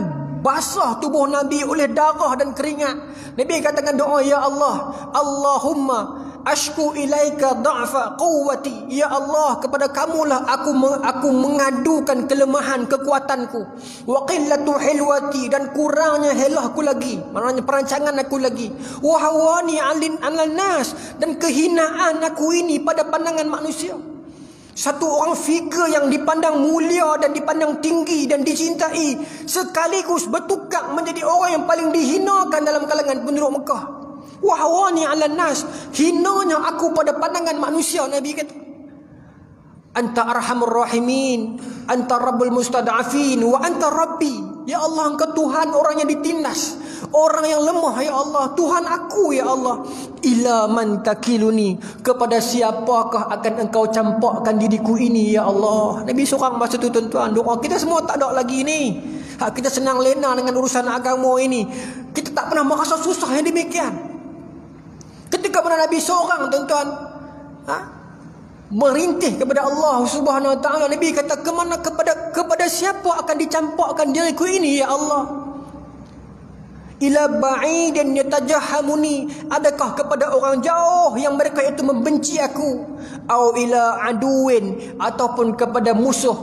basah tubuh Nabi oleh darah dan keringat. Nabi katakan doa, ya Allah, Allahumma ashku ilaika da'fa quwwati. Ya Allah, kepada kamulah aku mengadukan kelemahan kekuatanku, wa qillatu hilwati, dan kurangnya helahku lagi, maknanya perancangan aku lagi, wa hawani 'alan nas, dan kehinaan aku ini pada pandangan manusia. Satu orang figure yang dipandang mulia dan dipandang tinggi dan dicintai, sekaligus bertukar menjadi orang yang paling dihinakan dalam kalangan penduduk Mekah. Wahwani 'alan nas, hinanya aku pada pandangan manusia. Nabi kata, anta arhamur rahimin, anta rabbul mustad'afin, wa anta rabbi. Ya Allah, engkau Tuhan orang yang ditindas, orang yang lemah, ya Allah, Tuhan aku, ya Allah. Ila man takiluni, kepada siapakah akan engkau campakkan diriku ini, ya Allah. Nabi seorang masa tu tuan-tuan, doa kita semua tak ada lagi ni. Kita senang lena dengan urusan agama ini, kita tak pernah merasa susah yang demikian. Ketika mana Nabi seorang tuan-tuan merintih kepada Allah Subhanahu Wa Taala, Nabi kata, kemana, kepada siapa akan dicampakkan diriku ini, ya Allah? Ila ba'idin yatajahamuni, adakah kepada orang jauh yang mereka itu membenci aku? Au ila aduin, ataupun kepada musuh,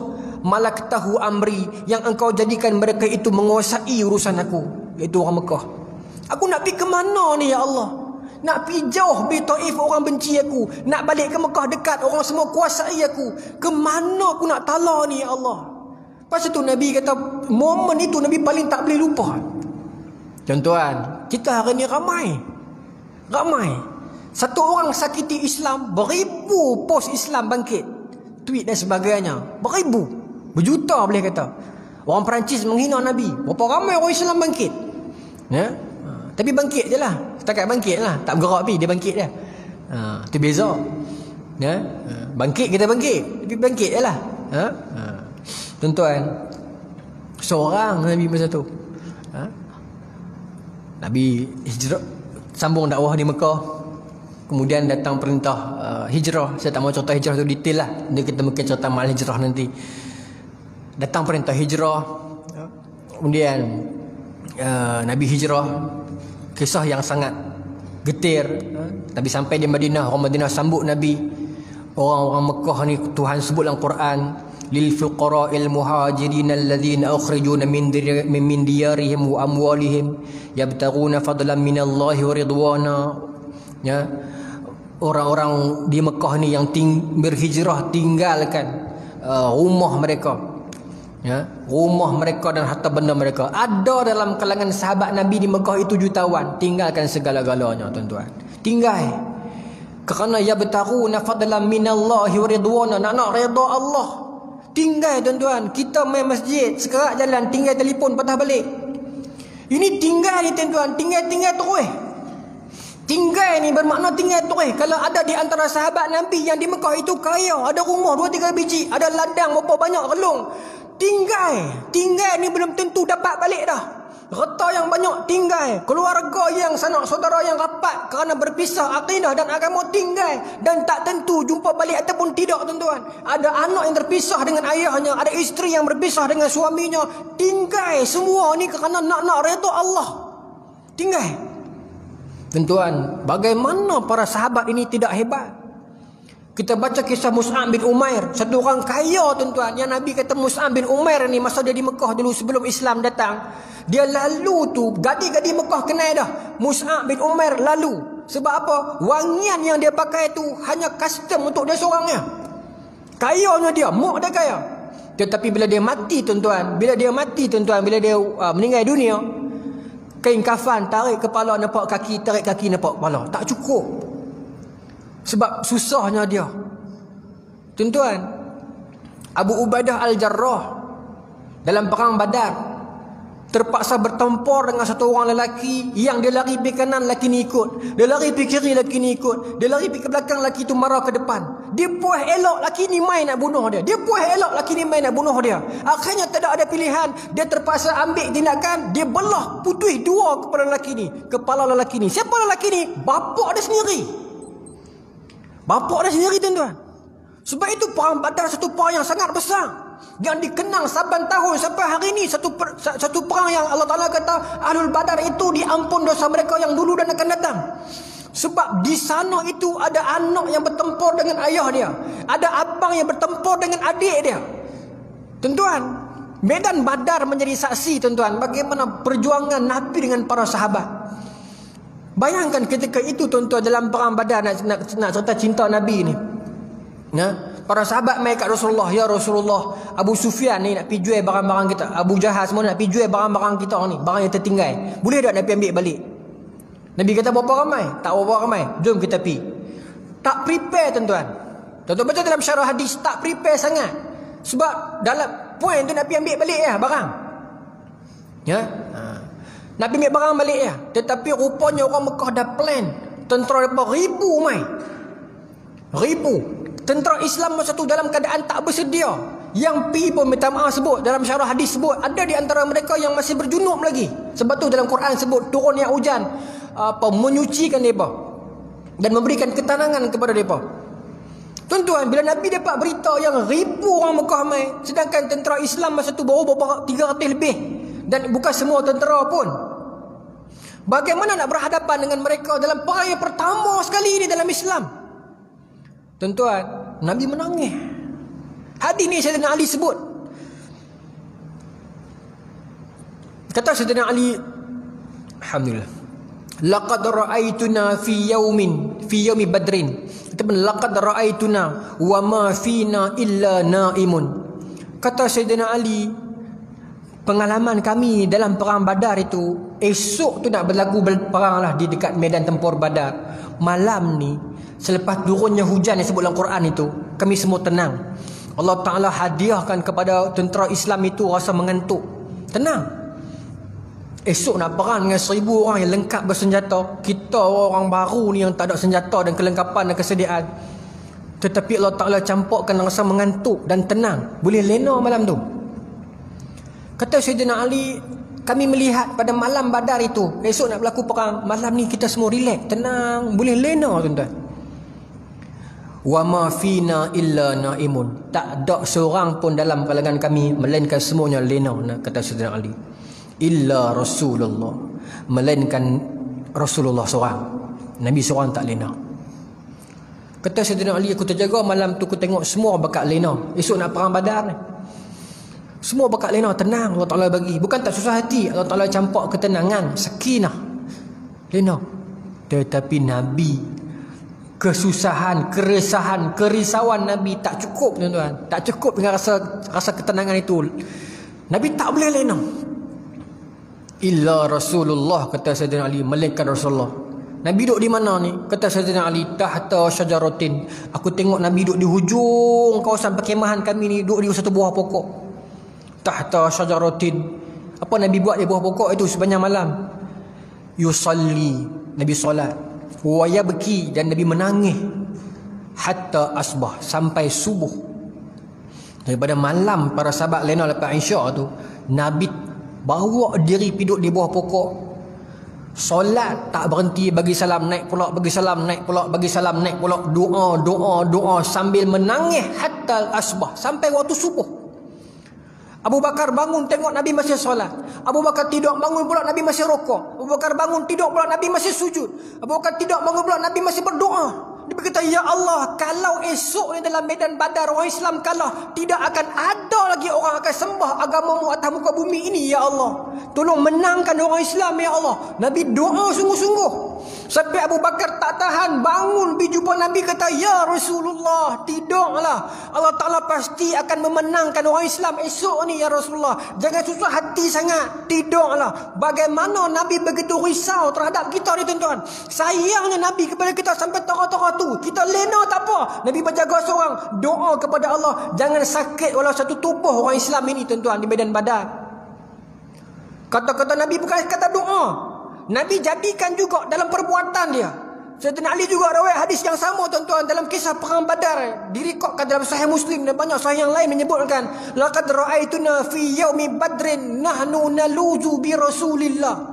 malaktahu amri, yang engkau jadikan mereka itu menguasai urusan aku, iaitu orang Mekah. Aku nak pergi ke mana ni, ya Allah? Nak pergi jauh di Taif, orang benci aku. Nak balik ke Mekah, dekat, orang semua kuasai aku. Ke mana aku nak tala ni, ya Allah? Lepas tu Nabi kata, momen itu Nabi paling tak boleh lupa. Tuan-tuan, kita hari ni ramai. Satu orang sakiti Islam, beribu post Islam bangkit, tweet dan sebagainya, beribu, berjuta boleh kata. Orang Perancis menghina Nabi, berapa ramai orang Islam bangkit, ya? Tapi bangkit je lah, setakat bangkit lah, tak bergerak pergi, dia bangkit je. Itu beza, ya? Bangkit kita bangkit, tapi bangkit je lah. Tuan-tuan, seorang Nabi masa tu, Nabi hijrah, sambung dakwah di Mekah. Kemudian datang perintah hijrah. Saya tak mau cerita hijrah tu detail lah, nanti kita mungkin cerita mal hijrah nanti. Datang perintah hijrah, kemudian Nabi hijrah. Kisah yang sangat getir. Nabi sampai di Madinah, orang Madinah sambut Nabi. Orang-orang Mekah ni Tuhan sebut dalam Quran, lil fuqara'il muhajirin alladhina ukhrijuna min diyarihim wa amwalihim yabtaghuna fadlan minallahi wa ridwana. Ya, orang-orang di Mekah ni yang berhijrah, tinggalkan rumah mereka, ya, rumah mereka dan harta benda mereka. Ada dalam kalangan sahabat Nabi di Mekah itu jutawan, tinggalkan segala-galanya tuan-tuan. Tinggal kerana yabtaghuna fadlan minallahi wa ridwana, nak redha Allah. Tinggal tuan-tuan, kita main masjid, sekerak jalan, tinggal telefon patah balik. Ini tinggal ni tuan-tuan, tinggal terus. Tinggal ni bermakna tinggal terus. Kalau ada di antara sahabat Nabi yang di Mekah itu kaya, ada rumah 2-3 biji, ada ladang berapa banyak relung, tinggal ni belum tentu dapat balik dah. Harta yang banyak tinggal, keluarga yang sanak saudara yang rapat kerana berpisah akidah dan agama tinggal, dan tak tentu jumpa balik ataupun tidak tuan-tuan. Ada anak yang terpisah dengan ayahnya, ada isteri yang berpisah dengan suaminya, tinggal semua ni kerana nak redha Allah. Tinggal. Tuan-tuan, bagaimana para sahabat ini tidak hebat? Kita baca kisah Mus'ab bin Umair, satu orang kaya tuan-tuan, yang Nabi kata Mus'ab bin Umair ni masa dia di Mekah dulu sebelum Islam datang, dia lalu tu gadi-gadi Mekah kenal dah Mus'ab bin Umair lalu. Sebab apa? Wangian yang dia pakai tu hanya custom untuk dia seorangnya. Kayanya dia, mak dia kaya. Tetapi bila dia mati tuan-tuan, bila dia meninggal dunia, kain kafan tarik kepala nampak kaki, tarik kaki nampak kepala, tak cukup. Sebab susahnya dia. Tuan-tuan, Abu Ubaidah Al-Jarrah dalam perang Badar terpaksa bertempur dengan satu orang lelaki yang dia lari pergi kanan, lelaki ni ikut. Dia lari pergi kiri, lelaki ni ikut. Dia lari pergi ke belakang, lelaki tu marah ke depan. Dia puas elok, lelaki ni main nak bunuh dia. Dia puas elok, lelaki ni main nak bunuh dia. Akhirnya tak ada pilihan. Dia terpaksa ambil tindakan. Dia belah putih dua kepala lelaki ni. Kepala lelaki ni. Siapa lelaki ni? Bapak dia sendiri. Bapak dia sendiri tuan-tuan. Sebab itu perang Badar satu perang yang sangat besar, yang dikenang saban tahun sampai hari ini. Satu perang yang Allah Ta'ala kata Ahlul Badar itu diampun dosa mereka yang dulu dan akan datang. Sebab di sana itu ada anak yang bertempur dengan ayah dia, ada abang yang bertempur dengan adik dia. Tuan-tuan, medan Badar menjadi saksi tuan-tuan bagaimana perjuangan Nabi dengan para sahabat. Bayangkan ketika itu tuan-tuan dalam perang Badar nak cerita cinta Nabi ni. Para sahabat mai kat Rasulullah, ya Rasulullah, Abu Sufyan ni nak pergi jual barang-barang kita, Abu Jahal semua nak pergi jual barang-barang kita ni, barang yang tertinggal. Boleh tak Nabi ambil balik? Nabi kata berapa ramai? Tak berapa ramai. Jom kita pergi. Tak prepare tuan-tuan. Tuan-tuan baca dalam syarah hadis, tak prepare sangat. Sebab dalam point tu Nabi ambil balik barang. Ya. Nabi ambil barang balik Tetapi rupanya orang Mekah dah plan. Tentera mereka ribu mai. Ribu. Tentera Islam masa tu dalam keadaan tak bersedia. Yang pergi pun minta maaf sebut, dalam syarah hadis sebut, ada di antara mereka yang masih berjunub lagi. Sebab tu dalam Quran sebut turun yang hujan menyucikan mereka dan memberikan ketenangan kepada mereka. Tuan-tuan, bila Nabi dapat berita yang ribu orang Mekah mai, sedangkan tentera Islam masa tu baru 300 lebih, dan bukan semua tentera pun, bagaimana nak berhadapan dengan mereka dalam perang yang pertama sekali ini dalam Islam? Tuan-tuan, Nabi menangis. Hadis ni Sayyidina Ali sebut. Kata Sayyidina Ali, alhamdulillah, laqad ra'aituna fi yaumi badrin. Laqad ra'aituna wa ma fina illa naimun. Kata Sayyidina Ali, pengalaman kami dalam perang Badar itu, esok tu nak berlagu perang lah di dekat medan tempur Badar. Malam ni selepas turunnya hujan yang sebut dalam Quran itu, kami semua tenang. Allah Ta'ala hadiahkan kepada tentera Islam itu rasa mengantuk. Tenang. Esok nak perang dengan 1000 orang yang lengkap bersenjata. Kita orang baru ni yang tak ada senjata dan kelengkapan dan kesediaan. Tetapi Allah Ta'ala campurkan rasa mengantuk dan tenang. Boleh lena malam tu. Kata Sayyidina Ali, kami melihat pada malam Badar itu, esok nak berlaku perang, malam ni kita semua relax, tenang, boleh lena tuan-tuan. Wa ma fina illa naimun. Tak ada seorang pun dalam kalangan kami melainkan semuanya lena, kata Sayyidina Ali. Illa Rasulullah, melainkan Rasulullah seorang. Nabi seorang tak lena. Kata Sayyidina Ali, aku terjaga malam tu, aku tengok semua bakat lena. Esok nak perang Badar ni, semua bakat lena, tenang. Allah Ta'ala bagi, bukan tak susah hati, Allah Ta'ala campak ketenangan, sakinah, lena. Tetapi Nabi, kesusahan, keresahan, kerisauan Nabi tak cukup tuan-tuan. Tak cukup dengan rasa ketenangan itu. Nabi tak boleh lena. Illa Rasulullah, kata Sayyidina Ali, melainkan Rasulullah. Nabi duduk di mana ni? Kata Sayyidina Ali, tahta syajaratin. Aku tengok Nabi duduk di hujung kawasan perkemahan kami ni, duduk di satu buah pokok. Tahta syajaratin. Apa Nabi buat di buah pokok itu sepanjang malam? Yusalli, Nabi solat. Wa yabki, dan Nabi menangis. Hatta asbah, sampai subuh. Daripada malam para sahabat lena lepas Isyak tu, Nabi bawa diri duduk di bawah pokok, solat tak berhenti, bagi salam naik pula, bagi salam naik pula, bagi salam naik pula, doa sambil menangis hatta asbah, sampai waktu subuh. Abu Bakar bangun tengok Nabi masih solat. Abu Bakar tidur bangun pula Nabi masih rukuk. Abu Bakar bangun tidur pula Nabi masih sujud. Abu Bakar tidur bangun pula Nabi masih berdoa. Dia berkata, ya Allah, kalau esok ni dalam medan Badar orang Islam kalah, tidak akan ada lagi orang akan sembah agamamu atas muka bumi ini, ya Allah. Tolong menangkan orang Islam, ya Allah. Nabi doa sungguh-sungguh. Sampai Abu Bakar tak tahan, bangun pergi jumpa Nabi, kata, ya Rasulullah, tidaklah, Allah Ta'ala pasti akan memenangkan orang Islam esok ni, ya Rasulullah. Jangan susah hati sangat. Tidaklah. Bagaimana Nabi begitu risau terhadap kita ni, tuan-tuan. Sayangnya Nabi kepada kita sampai tengah-tengah tu. Kita lena tak apa. Nabi berjaga seorang, doa kepada Allah, jangan sakit walau satu tubuh orang Islam ini, tuan-tuan, di medan Badar. Kata-kata Nabi bukan kata doa. Nabi jadikan juga dalam perbuatan dia. Sayyidina Ali juga riwayat hadis yang sama, tuan-tuan, dalam kisah perang Badar, direkodkan dalam Sahih Muslim dan banyak sahih yang lain menyebutkan, laqad ra'aituna fi yaumi badrin nahnu naluzu bi Rasulillah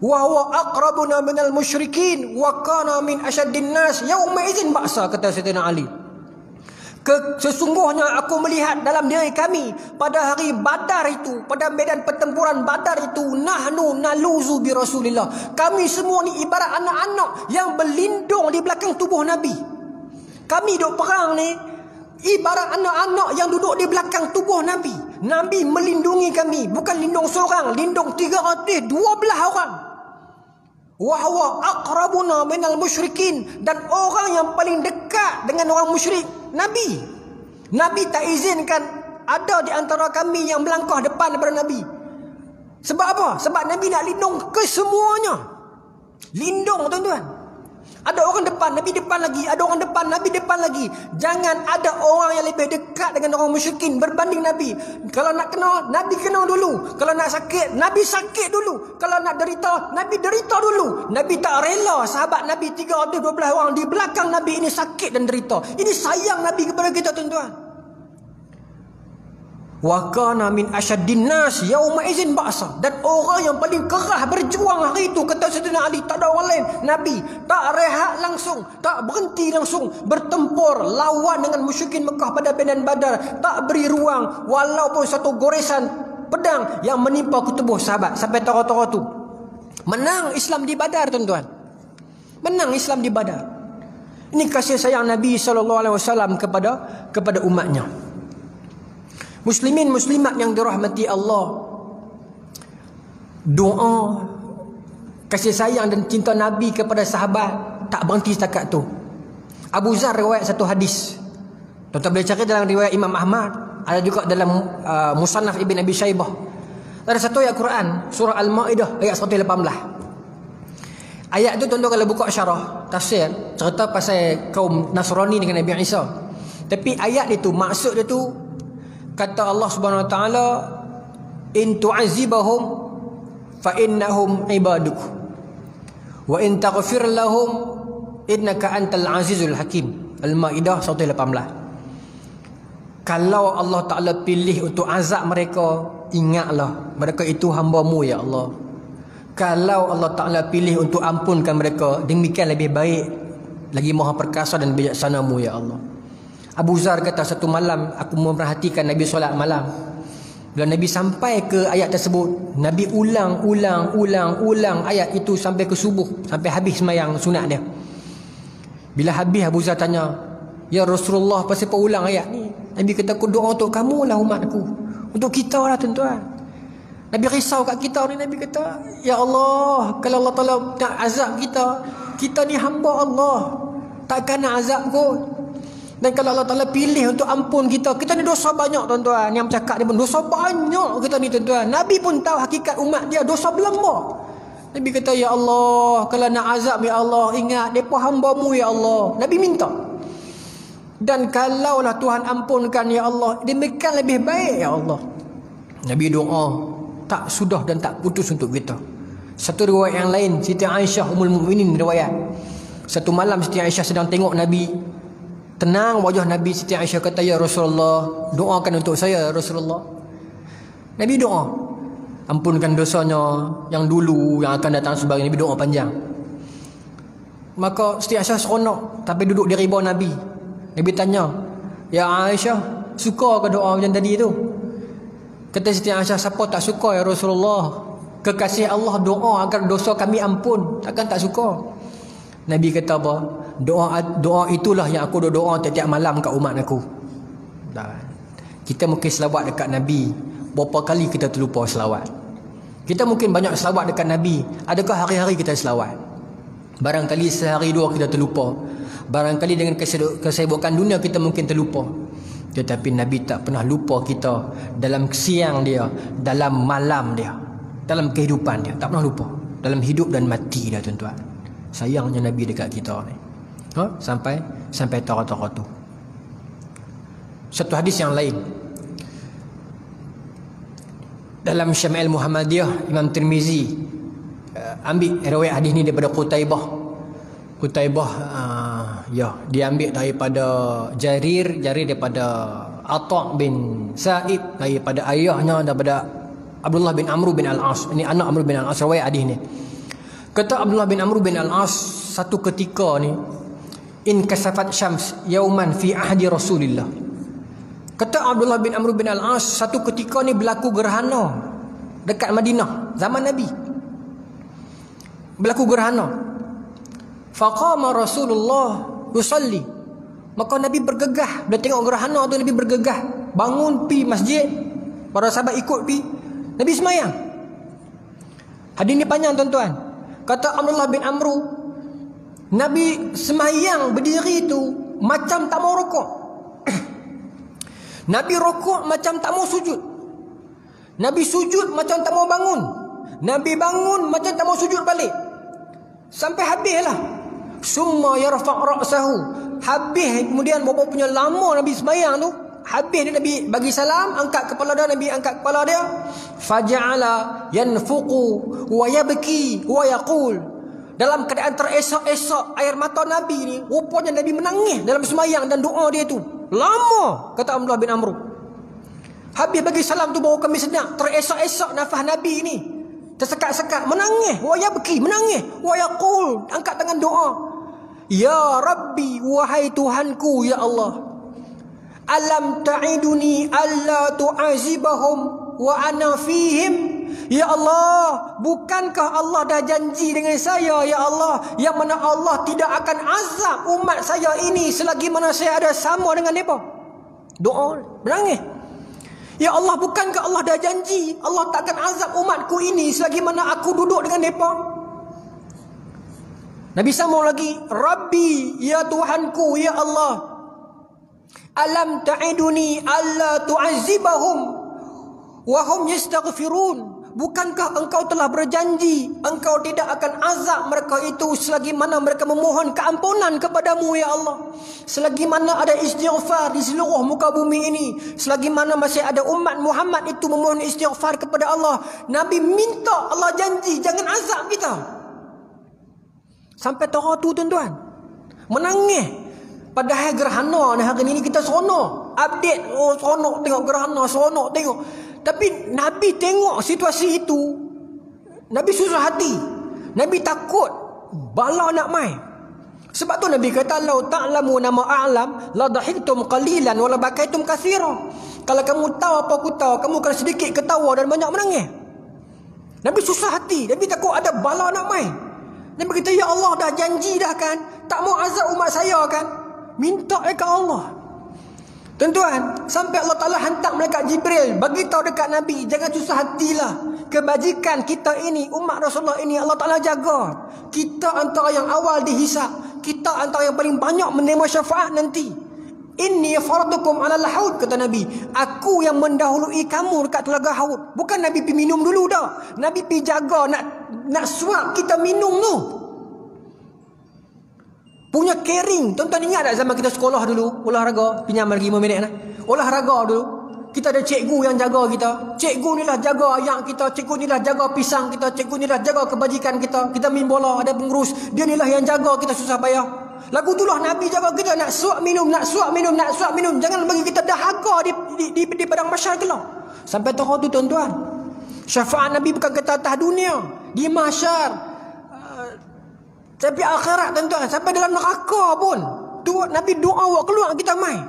wa huwa aqrabuna minal musyrikin wa kana min asyaddin nas yauma idzin ba'sa, kata Sayyidina Ali. Sesungguhnya aku melihat dalam diri kami pada hari Badar itu, pada medan pertempuran Badar itu, nahnu naluzu bi Rasulillah, kami semua ni ibarat anak-anak yang berlindung di belakang tubuh Nabi. Kami duk perang ni ibarat anak-anak yang duduk di belakang tubuh Nabi. Nabi melindungi kami, bukan lindung seorang, lindung 312 orang. Wa huwa aqrabuna minal musyrikin, dan orang yang paling dekat dengan orang musyrik Nabi. Nabi tak izinkan ada di antara kami yang melangkah depan daripada Nabi. Sebab apa? Sebab Nabi nak lindung ke semuanya. Lindung, tuan-tuan. Ada orang depan, Nabi depan lagi. Ada orang depan, Nabi depan lagi. Jangan ada orang yang lebih dekat dengan orang musyrikin berbanding Nabi. Kalau nak kena, Nabi kena dulu. Kalau nak sakit, Nabi sakit dulu. Kalau nak derita, Nabi derita dulu. Nabi tak rela sahabat Nabi 312 orang di belakang Nabi ini sakit dan derita. Ini sayang Nabi kepada kita, tuan-tuan. Wa kana min asyaddin nas yauma idzin ba'sa, dan orang yang paling kerah berjuang hari itu, kata Sayyidina Ali, tak ada orang lain, Nabi. Tak rehat langsung, tak berhenti langsung bertempur lawan dengan musyrikin Mekah pada medan Badar, tak beri ruang walaupun satu goresan pedang yang menimpa ke tubuh sahabat, sampai tara-tara tu. Menang Islam di Badar, tuan-tuan. Menang Islam di Badar. Ini kasih sayang Nabi SAW kepada umatnya. Muslimin muslimat yang dirahmati Allah, doa kasih sayang dan cinta Nabi kepada sahabat tak berhenti setakat tu. Abu Zar riwayat satu hadis, tuan-tuan boleh cari dalam riwayat Imam Ahmad, ada juga dalam Musannaf Ibn Abi Shaybah. Ada satu ayat Quran, surah Al-Ma'idah ayat 118. Ayat tu, tuan-tuan, kalau buka syarah tafsir, cerita pasal kaum Nasrani dengan Nabi Isa. Tapi ayat itu, maksud dia tu, kata Allah Subhanahu Wa Taala, in tu'azibahum fa innahum ibaduk wa in taghfir lahum innaka antal azizul hakim. Al-Maidah 118. Kalau Allah Taala pilih untuk azab mereka, ingatlah mereka itu hamba-Mu, ya Allah. Kalau Allah Taala pilih untuk ampunkan mereka, demikian lebih baik lagi maha perkasa dan bijaksana-Mu, ya Allah. Abu Zar kata, satu malam aku memperhatikan Nabi solat malam. Bila Nabi sampai ke ayat tersebut, Nabi ulang ayat itu sampai ke subuh, sampai habis sembahyang sunat dia. Bila habis, Abu Zar tanya, ya Rasulullah, pasal apa ulang ayat ni? Nabi kata, aku doa untuk kamu lah umatku, untuk kita lah, tuan-tuan. Nabi risau kat kita ni. Nabi kata, ya Allah, kalau Allah Ta'ala nak azab kita, kita ni hamba Allah, takkan nak azab kot. Dan kalau Allah Ta'ala pilih untuk ampun kita, kita ni dosa banyak, tuan-tuan. Yang bercakap ni pun dosa banyak kita ni, tuan-tuan. Nabi pun tahu hakikat umat dia dosa belamba. Nabi kata, ya Allah, kalau nak azab, ya Allah, ingat mereka hamba-Mu, ya Allah. Nabi minta. Dan kalaulah Tuhan ampunkan, ya Allah, demikian lebih baik, ya Allah. Nabi doa tak sudah dan tak putus untuk kita. Satu riwayat yang lain, Siti Aisyah Ummul Mukminin riwayat, satu malam Siti Aisyah sedang tengok Nabi, tenang wajah Nabi. Siti Aisyah kata, ya Rasulullah, doakan untuk saya, ya Rasulullah. Nabi doa, ampunkan dosanya yang dulu, yang akan datang sebagainya. Nabi doa panjang. Maka Siti Aisyah seronok, tapi duduk di riba Nabi. Nabi tanya, ya Aisyah, suka ke doa macam tadi tu? Kata Siti Aisyah, siapa tak suka, ya Rasulullah? Kekasih Allah doa agar dosa kami ampun, takkan tak suka? Nabi kata apa? Doa itulah yang aku doa tiap-tiap malam kat umat aku. Dan kita mungkin selawat dekat Nabi, berapa kali kita terlupa selawat. Kita mungkin banyak selawat dekat Nabi, adakah hari-hari kita selawat? Barangkali sehari dua kita terlupa. Barangkali dengan kesibukan dunia kita mungkin terlupa. Tetapi Nabi tak pernah lupa kita dalam siang dia, dalam malam dia, dalam kehidupan dia. Tak pernah lupa. Dalam hidup dan mati dia, tuan-tuan. Sayangnya Nabi dekat kita ni. Sampai tara-tara tu. Satu hadis yang lain. Dalam Syama'il Muhammadiyah, Imam Tirmizi ambil riwayat hadis ni daripada Qutaibah. Dia ambil daripada Jarir daripada Atha' bin Sa'ib, daripada ayahnya daripada Abdullah bin Amr bin Al-As. Ini anak Amr bin Al-As, riwayat hadis ni. Kata Abdullah bin Amr bin Al-As, satu ketika ni, in kasafat syams yauman fi ahdi Rasulillah. Kata Abdullah bin Amr bin Al-As, satu ketika ni berlaku gerhana dekat Madinah zaman Nabi. Berlaku gerhana. Faqama Rasulullah yusalli. Maka Nabi bergegah. Bila tengok gerhana tu, Nabi bergegah, bangun pi masjid. Para sahabat ikut pi. Nabi semayang. Hadis ni panjang, tuan-tuan. Kata Abdullah bin Amru, Nabi semayang berdiri tu macam tak mau rukuk. Nabi rukuk macam tak mau sujud. Nabi sujud macam tak mau bangun. Nabi bangun macam tak mau sujud balik. Sampai habislah. Summa yarfa' ra'sahu. Habis kemudian berapa punya lama Nabi semayang tu. Habis dia Nabi bagi salam, angkat kepala dia, Nabi angkat kepala dia. Faja'ala yanfuqu wa yabki wa yaqul. Dalam keadaan teresak-esak air mata Nabi ni, rupanya Nabi menangis dalam semayang dan doa dia tu. Lama, kata Abdullah bin Amr. Habis bagi salam tu baru kami sedar teresak-esak nafas Nabi ni. Tersekat-sekat, menangis, wa yabki, menangis, wa yaqul, angkat tangan doa. Ya Rabbi, wahai Tuhanku, ya Allah. Alam ta'iduni alla tu'azibahum wa ana fihim. Ya Allah, bukankah Allah dah janji dengan saya, ya Allah, yang mana Allah tidak akan azab umat saya ini selagi mana saya ada sama dengan mereka. Doa, menangis. Ya Allah, bukankah Allah dah janji Allah tak akan azab umatku ini selagi mana aku duduk dengan mereka. Nabi sambung lagi, Rabbi, ya Tuhanku, ya Allah, alam ta'iduni alla tu'azibahum wa hum yastaghfirun. Bukankah engkau telah berjanji engkau tidak akan azab mereka itu selagi mana mereka memohon keampunan kepadamu, ya Allah. Selagi mana ada istighfar di seluruh muka bumi ini, selagi mana masih ada umat Muhammad itu memohon istighfar kepada Allah, Nabi minta Allah janji jangan azab kita. Sampai tahap tu, tuan-tuan, menangis. Padahal gerhana ni hari ni kita seronok update, seronok tengok gerhana, seronok tengok. Tapi Nabi tengok situasi itu, Nabi susah hati. Nabi takut bala nak mai. Sebab tu Nabi kata, "Lau ta'lamu nama a'lam la dahiktum qalilan wa la bakaitum katsira." Kalau kamu tahu apa aku tahu, kamu akan sedikit ketawa dan banyak menangis. Nabi susah hati, Nabi takut ada bala nak mai. Nabi kata, "Ya Allah, dah janji dah kan, tak mau azab umat saya kan? Minta dekat Allah." Tuan-tuan, sampai Allah Ta'ala hantar malaikat Jibril bagi tahu dekat Nabi, jangan susah hatilah. Kebajikan kita ini, umat Rasulullah ini, Allah Ta'ala jaga. Kita antara yang awal dihisap, kita antara yang paling banyak menerima syafaat nanti. Inni faratukum ala al-haud, kata Nabi. Aku yang mendahului kamu dekat telaga haud. Bukan Nabi pergi minum dulu dah. Nabi pergi jaga nak suap kita minum tu. Punya caring. Tuan-tuan ingat tak zaman kita sekolah dulu, olahraga, pinjam lagi 5 minit lah. Olahraga dulu, kita ada cikgu yang jaga kita. Cikgu ni lah jaga ayak kita, cikgu ni lah jaga pisang kita, cikgu ni lah jaga kebajikan kita. Kita main bola, ada pengurus, dia ni lah yang jaga kita susah payah. Lagu tu lah Nabi jaga kita, nak suap minum, nak suap minum, nak suap minum. Jangan bagi kita dahaga di padang mahsyar kelak. Sampai tahap tu, tuan-tuan. Syafaat Nabi bukan kata atas dunia, di mahsyar. Tapi akhirat, tuan-tuan, sampai dalam neraka pun tu Nabi doa awak keluar kita mai.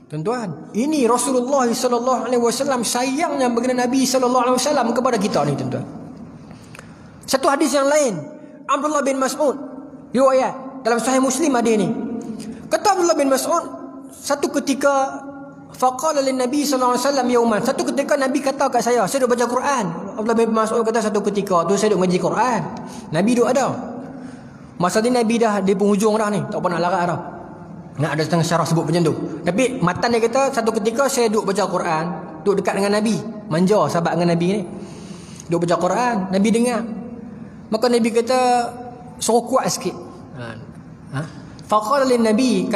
Tuan-tuan, ini Rasulullah sallallahu alaihi wasallam sayangnya baginda Nabi sallallahu alaihi wasallam kepada kita ni, tuan-tuan. Satu hadis yang lain, Abdullah bin Mas'ud riwayat, Dalam Sahih Muslim ada ni. Kata Abdullah bin Mas'ud, satu ketika faqala lin Nabi sallallahu alaihi wasallam yauman, satu ketika Nabi kata kat saya duk baca Quran. Abdullah bin Mas'ud kata satu ketika tu saya duk ngaji Quran. Nabi duk ada. Masa ni Nabi dah di penghujung dah ni, tak apa nak larat dah. Nak ada setengah syarah sebut macam tu. Tapi matan dia kata satu ketika saya duk baca Quran, duk dekat dengan Nabi, manja sahabat dengan Nabi ni. Duk baca Quran, Nabi dengar. Maka Nabi kata suruh kuat sikit. Faqala lin Nabi,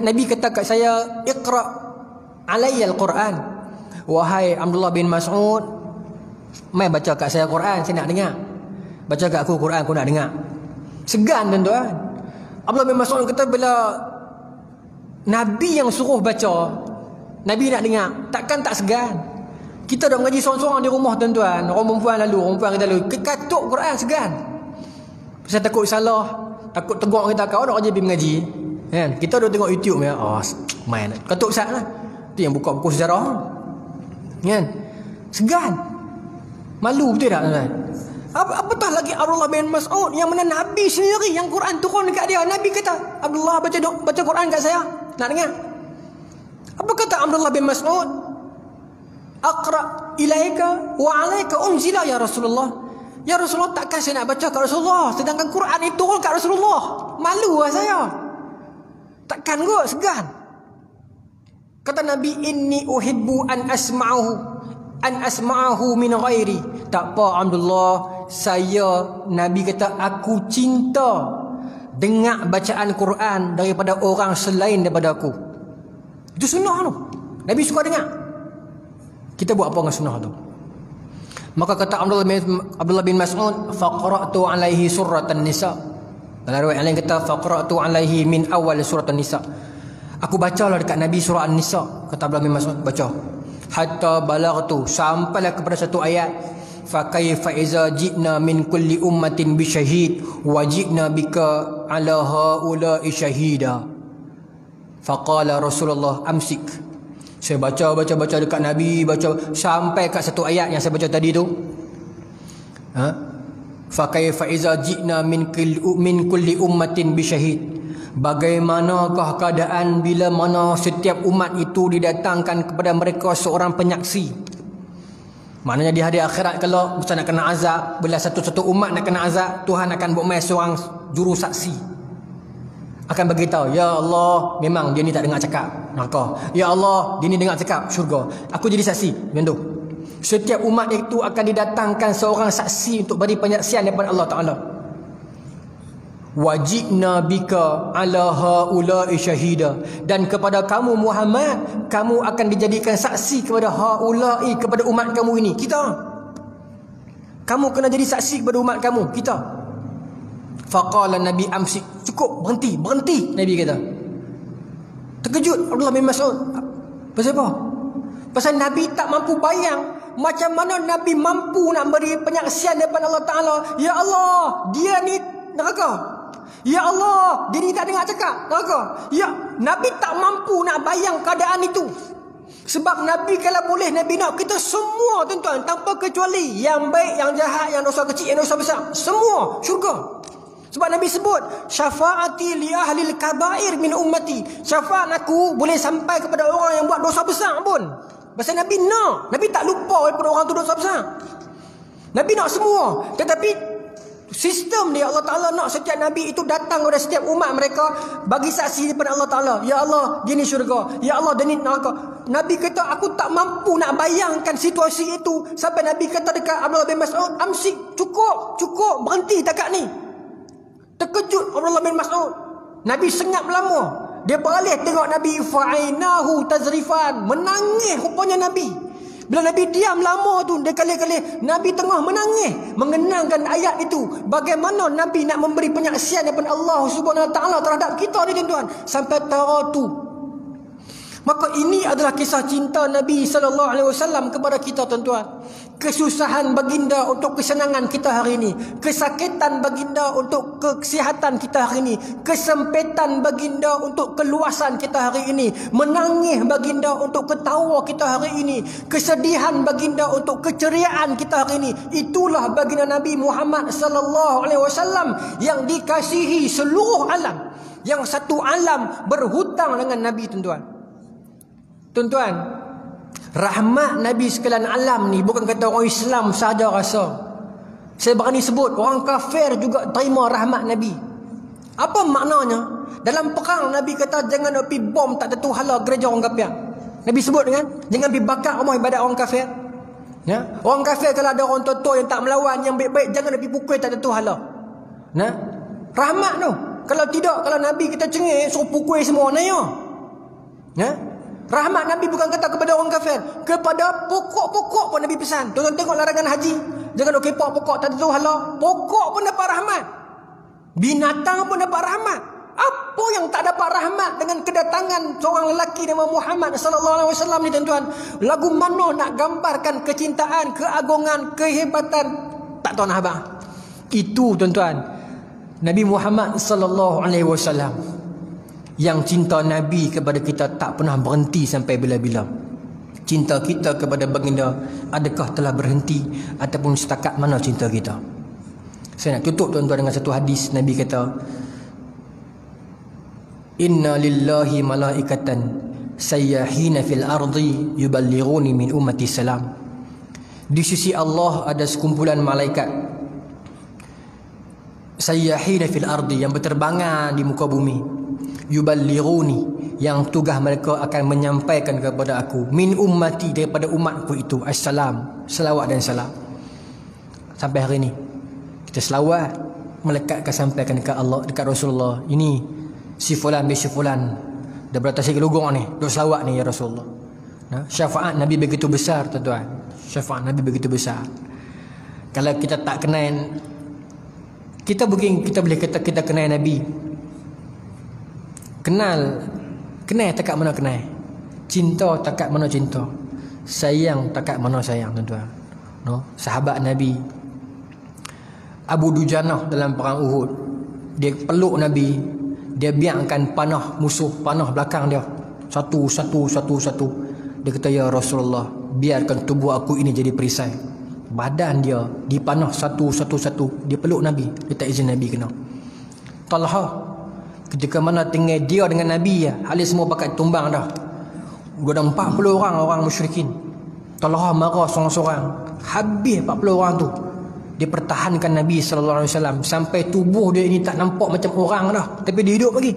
Nabi kata kat saya, iqra alayya al-Quran. Wahai Abdullah bin Mas'ud, mai baca kat saya Quran, saya nak dengar. Baca kat aku Quran, aku nak dengar. Segan tuan-tuan. Abdullah bin Mas'ud kata bila Nabi yang suruh baca, Nabi nak dengar, takkan tak segan. Kita dah mengaji seorang-seorang di rumah tuan-tuan, orang perempuan kita lalu kekatuk Quran segan. Saya takut salah, takut tegur kita, kau nak kerja pergi mengaji kan? Kita dah tengok YouTube ya, main katuk sat lah. Tu yang buka buku sejarah kan? Segan, malu betul tak tuan-tuan? Apatah lagi Abdullah bin Mas'ud yang mana Nabi sendiri yang Quran turun dekat dia. Nabi kata, Abdullah baca Quran kat saya, nak dengar. Apa kata Abdullah bin Mas'ud? Aqra ilaika wa alaika unzila ya Rasulullah. Ya Rasulullah, takkan saya nak baca kat Rasulullah sedangkan Quran itu turun kat Rasulullah. Malu lah saya. Takkan kot, segan. Kata Nabi, inni uhibbu an asma'ahu min ghairi. Tak apa Abdullah, saya, Nabi kata, aku cinta dengar bacaan Quran daripada orang selain daripada aku. Itu sunnah tu. Nabi suka dengar. Kita buat apa dengan sunnah tu? Maka kata Abdullah bin Mas'ud, faqra'tu alaihi suratan nisa. Dalam riwayat lain kata faqra'tu alaihi min awal suratan nisa. Aku bacalah dekat Nabi surah An-Nisa. Kata Abdullah bin Mas'ud, baca hatta balaghtu, sampailah kepada satu ayat, fa kaifa iza ji'na min kulli ummatin bi syahid wa ji'na bika ala haula'i syahida. Faqala Rasulullah amsik. Saya baca dekat Nabi, baca sampai kat satu ayat yang saya baca tadi tu. Fa kaifa iza ji'na min kulli ummatin bi syahid. Bagaimanakah keadaan bila mana setiap umat itu didatangkan kepada mereka seorang penyaksi? Maknanya di hari akhirat kalau kita nak kena azab, bila satu-satu umat nak kena azab, Tuhan akan buat mai seorang juru saksi. Akan beritahu, ya Allah, memang dia ni tak dengar cakap neraka. Ya Allah, dia ni dengar cakap syurga. Aku jadi saksi. Macam tu. Setiap umat itu akan didatangkan seorang saksi untuk beri penyaksian daripada Allah Ta'ala. Wajibna bika ala haula'i syahida. Dan kepada kamu Muhammad, kamu akan dijadikan saksi kepada haula'i, kepada umat kamu ini. Kita. Kamu kena jadi saksi kepada umat kamu. Kita. Faqala Nabi amsik. Cukup, berhenti. Nabi kata. Terkejut Abdullah bin Mas'ud. Pasal apa? Pasal Nabi tak mampu bayang macam mana Nabi mampu nak beri penyaksian daripada Allah Ta'ala. Ya Allah, dia ni neraka. Ya Allah, dia ni tak dengar cakap neraka. Ya, Nabi tak mampu nak bayang keadaan itu. Sebab Nabi kalau boleh, Nabi nak kita semua tuan-tuan, tanpa kecuali, yang baik, yang jahat, yang dosa kecil, yang dosa besar, semua syurga. Sebab Nabi sebut, syafaati li ahlil kabair min ummati. Syafaat aku boleh sampai kepada orang yang buat dosa besar pun. Pasal Nabi nak. Nabi tak lupa daripada orang tu dosa besar. Nabi nak semua. Tetapi sistem dia, Allah Ta'ala nak setiap Nabi itu datang kepada setiap umat mereka, bagi saksi daripada Allah Ta'ala. Ya Allah, dia ni syurga. Ya Allah, dia ni neraka. Nabi kata, aku tak mampu nak bayangkan situasi itu. Sampai Nabi kata dekat Abdullah bin Mas'ud, amsik, cukup, berhenti takat ni. Terkejut Abdullah bin Mas'ud. Nabi senyap lama. Dia beralih tengok Nabi, fa'ainahu tazrifan. Menangis rupanya Nabi. Bila Nabi diam lama tu, dia kali-kali Nabi tengah menangis, mengenangkan ayat itu. Bagaimana Nabi nak memberi penyaksian daripada Allah Subhanahu Wa Taala terhadap kita ni tuan-tuan. Sampai taratu Maka ini adalah kisah cinta Nabi SAW kepada kita, tuan-tuan. Kesusahan baginda untuk kesenangan kita hari ini, kesakitan baginda untuk kesihatan kita hari ini, kesempitan baginda untuk keluasan kita hari ini, menangis baginda untuk ketawa kita hari ini, kesedihan baginda untuk keceriaan kita hari ini. Itulah baginda Nabi Muhammad SAW yang dikasihi seluruh alam, yang satu alam berhutang dengan Nabi, tuan-tuan. Tuan-tuan, rahmat Nabi sekalian alam ni bukan kata orang Islam sahaja rasa. Saya berani sebut orang kafir juga terima rahmat Nabi. Apa maknanya? Dalam perang Nabi kata jangan pergi bom tak tentu hala gereja orang kafir. Nabi sebut kan, jangan pergi bakar rumah ibadat orang kafir. Ya? Orang kafir kalau ada orang tua-tua yang tak melawan, yang baik-baik, jangan pergi pukul tak tentu hala. Nah, rahmat tu. Kalau tidak, kalau Nabi kita cengih suruh pukul semua naya. Ya? Rahmat Nabi bukan kata kepada orang kafir, kepada pokok-pokok pun Nabi pesan. Tuan-tuan tengok larangan haji, jangan okey pokok tak tentu hala. Pokok pun dapat rahmat, binatang pun dapat rahmat. Apa yang tak dapat rahmat dengan kedatangan seorang lelaki nama Muhammad sallallahu alaihi wasallam ni, tuan-tuan? Lagu mana nak gambarkan kecintaan, keagungan, kehebatan? Tak tahu nak abang. Itu, tuan-tuan, Nabi Muhammad sallallahu alaihi wasallam. Yang cinta Nabi kepada kita tak pernah berhenti sampai bila-bila. Cinta kita kepada baginda, adakah telah berhenti ataupun setakat mana cinta kita? Saya nak tutup, tuan-tuan, dengan satu hadis. Nabi kata, inna lillahi malaikatan sayyahina fil ardi yuballighuni min ummati salam. Di sisi Allah ada sekumpulan malaikat sayyahina fil ardi, yang berterbangan di muka bumi, yuballighuni, yang tugas mereka akan menyampaikan kepada aku, min ummati, daripada umatku itu, assalam, selawat dan salam. Sampai hari ini kita selawat, malaikat akan sampaikan dekat Allah, dekat Rasulullah, ini si fulan bin si fulan daripada Tasik Lugong ni, duk selawat ni ya Rasulullah. Nah, syafaat Nabi begitu besar, tuan-tuan. Syafaat Nabi begitu besar. Kalau kita tak kenal, kita boleh kata kita kenal Nabi. Kenal takat mana kenal, cinta takat mana cinta, sayang takat mana sayang, tuan-tuan. No, sahabat Nabi Abu Dujanah dalam perang Uhud, dia peluk Nabi, dia biarkan panah musuh, panah belakang dia satu. Dia kata, ya Rasulullah, biarkan tubuh aku ini jadi perisai. Badan dia dipanah satu. Dia peluk Nabi, dia tak izin Nabi kena. Talha, ketika mana tinggal dia dengan Nabi, halis semua pakai tumbang dah. Ada 40 orang musyrikin. Talha marah seorang-seorang, habis 40 orang tu. Dia pertahankan Nabi SAW sampai tubuh dia ini tak nampak macam orang dah, tapi dia hidup lagi.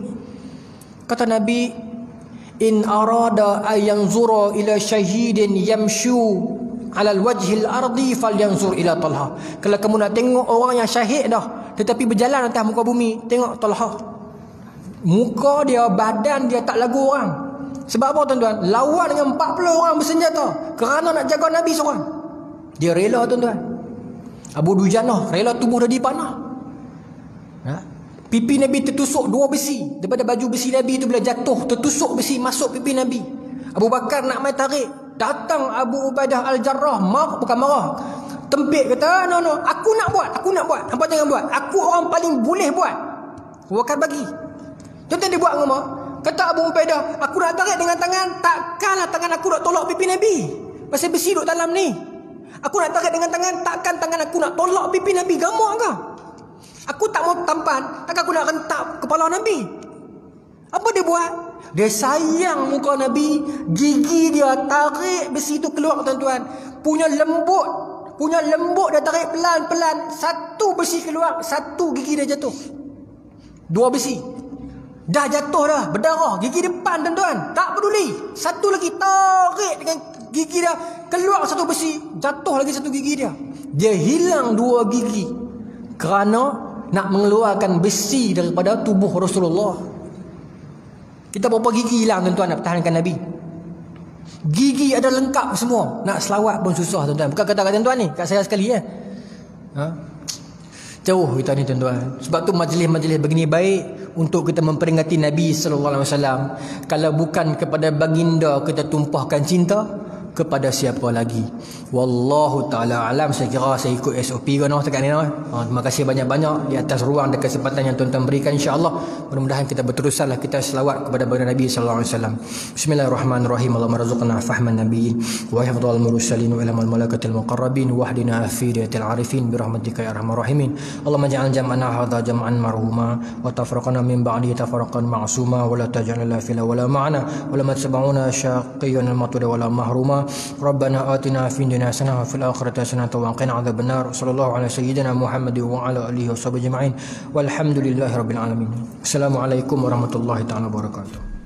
Kata Nabi, in arada ayanzura ila syahidin yamshu alal wajhil ardi falyanzur ila Talha. Kalau kamu nak tengok orang yang syahid dah tetapi berjalan atas muka bumi, tengok Talha. Muka dia, badan dia tak lagu orang. Sebab apa, tuan-tuan? Lawan dengan 40 orang bersenjata kerana nak jaga Nabi seorang. Dia rela, tuan-tuan. Abu Dujanah rela tubuh dia dipanah. Pipi Nabi tertusuk 2 besi. Daripada baju besi Nabi itu bila jatuh, tertusuk besi masuk pipi Nabi. Abu Bakar nak main tarik, datang Abu Ubaidah Al-Jarrah, bukan marah, tempik, kata, no, aku nak buat. Hampa jangan buat. Aku orang paling boleh buat. Abu Bakar bagi. Tuan-tuan, dia buat ngomong. Kata Abu Ubaidah, aku nak tarik dengan tangan, takkanlah tangan aku nak tolak pipi Nabi. Pasal besi duduk dalam ni. Aku nak tarik dengan tangan, takkan tangan aku nak tolak pipi Nabi. Gamak ke? Aku tak mau tampan, takkan aku nak rentap kepala Nabi. Apa dia buat? Dia sayang muka Nabi, gigi dia tarik besi itu keluar, tuan-tuan. Punya lembut dia tarik pelan-pelan. 1 besi keluar, 1 gigi dia jatuh. 2 besi dah jatuh dah, berdarah. Gigi depan, tuan-tuan, tak peduli. 1 lagi tarik dengan gigi dia, keluar 1 besi, jatuh lagi 1 gigi dia. Dia hilang 2 gigi kerana nak mengeluarkan besi daripada tubuh Rasulullah. Kita berapa gigi hilang, tuan-tuan, nak pertahankan Nabi? Gigi ada lengkap semua. Nak selawat pun susah, tuan-tuan. Bukan kata tuan-tuan ni, kat saya sekali ya. Jauh kita ni, tuan-tuan. Sebab tu majlis-majlis begini baik untuk kita memperingati Nabi sallallahu alaihi wasallam kalau bukan kepada baginda kita tumpahkan cinta, kepada siapa lagi? Wallahu ta'ala alam. Saya kira saya ikut SOP kan setakat ni. Terima kasih banyak-banyak di atas ruang dan kesempatan yang tuan-tuan berikan, insya-Allah. Mudah-mudahan kita berterusanlah kita selawat kepada baginda Nabi sallallahu alaihi wasallam. Bismillahirrahmanirrahim. Allahumma rzuqna fahman nabiyyin wa hifdhal mursalin wa ilmal malaikatil muqarrabin wa hdina fi hidayatil arifin bi rahmatika ya arhamar rahimin. Allahumma ja'al jam'ana hadha jam'an marhuma wa tafraqana min ba'di tafarraqan ma'suma wa la taj'al lana fila wala ma'ana wa la tatab'una shaqiyyan al-matuda wala mahruma. Rabbana atina fid dunya hasanah wa fil akhirati hasanah wa qina adzabannar. Sallallahu ala sayyidina Muhammad wa ala alihi washabbihi ajma'in. Walhamdulillahirabbil alamin. Assalamualaikum warahmatullahi taala wabarakatuh.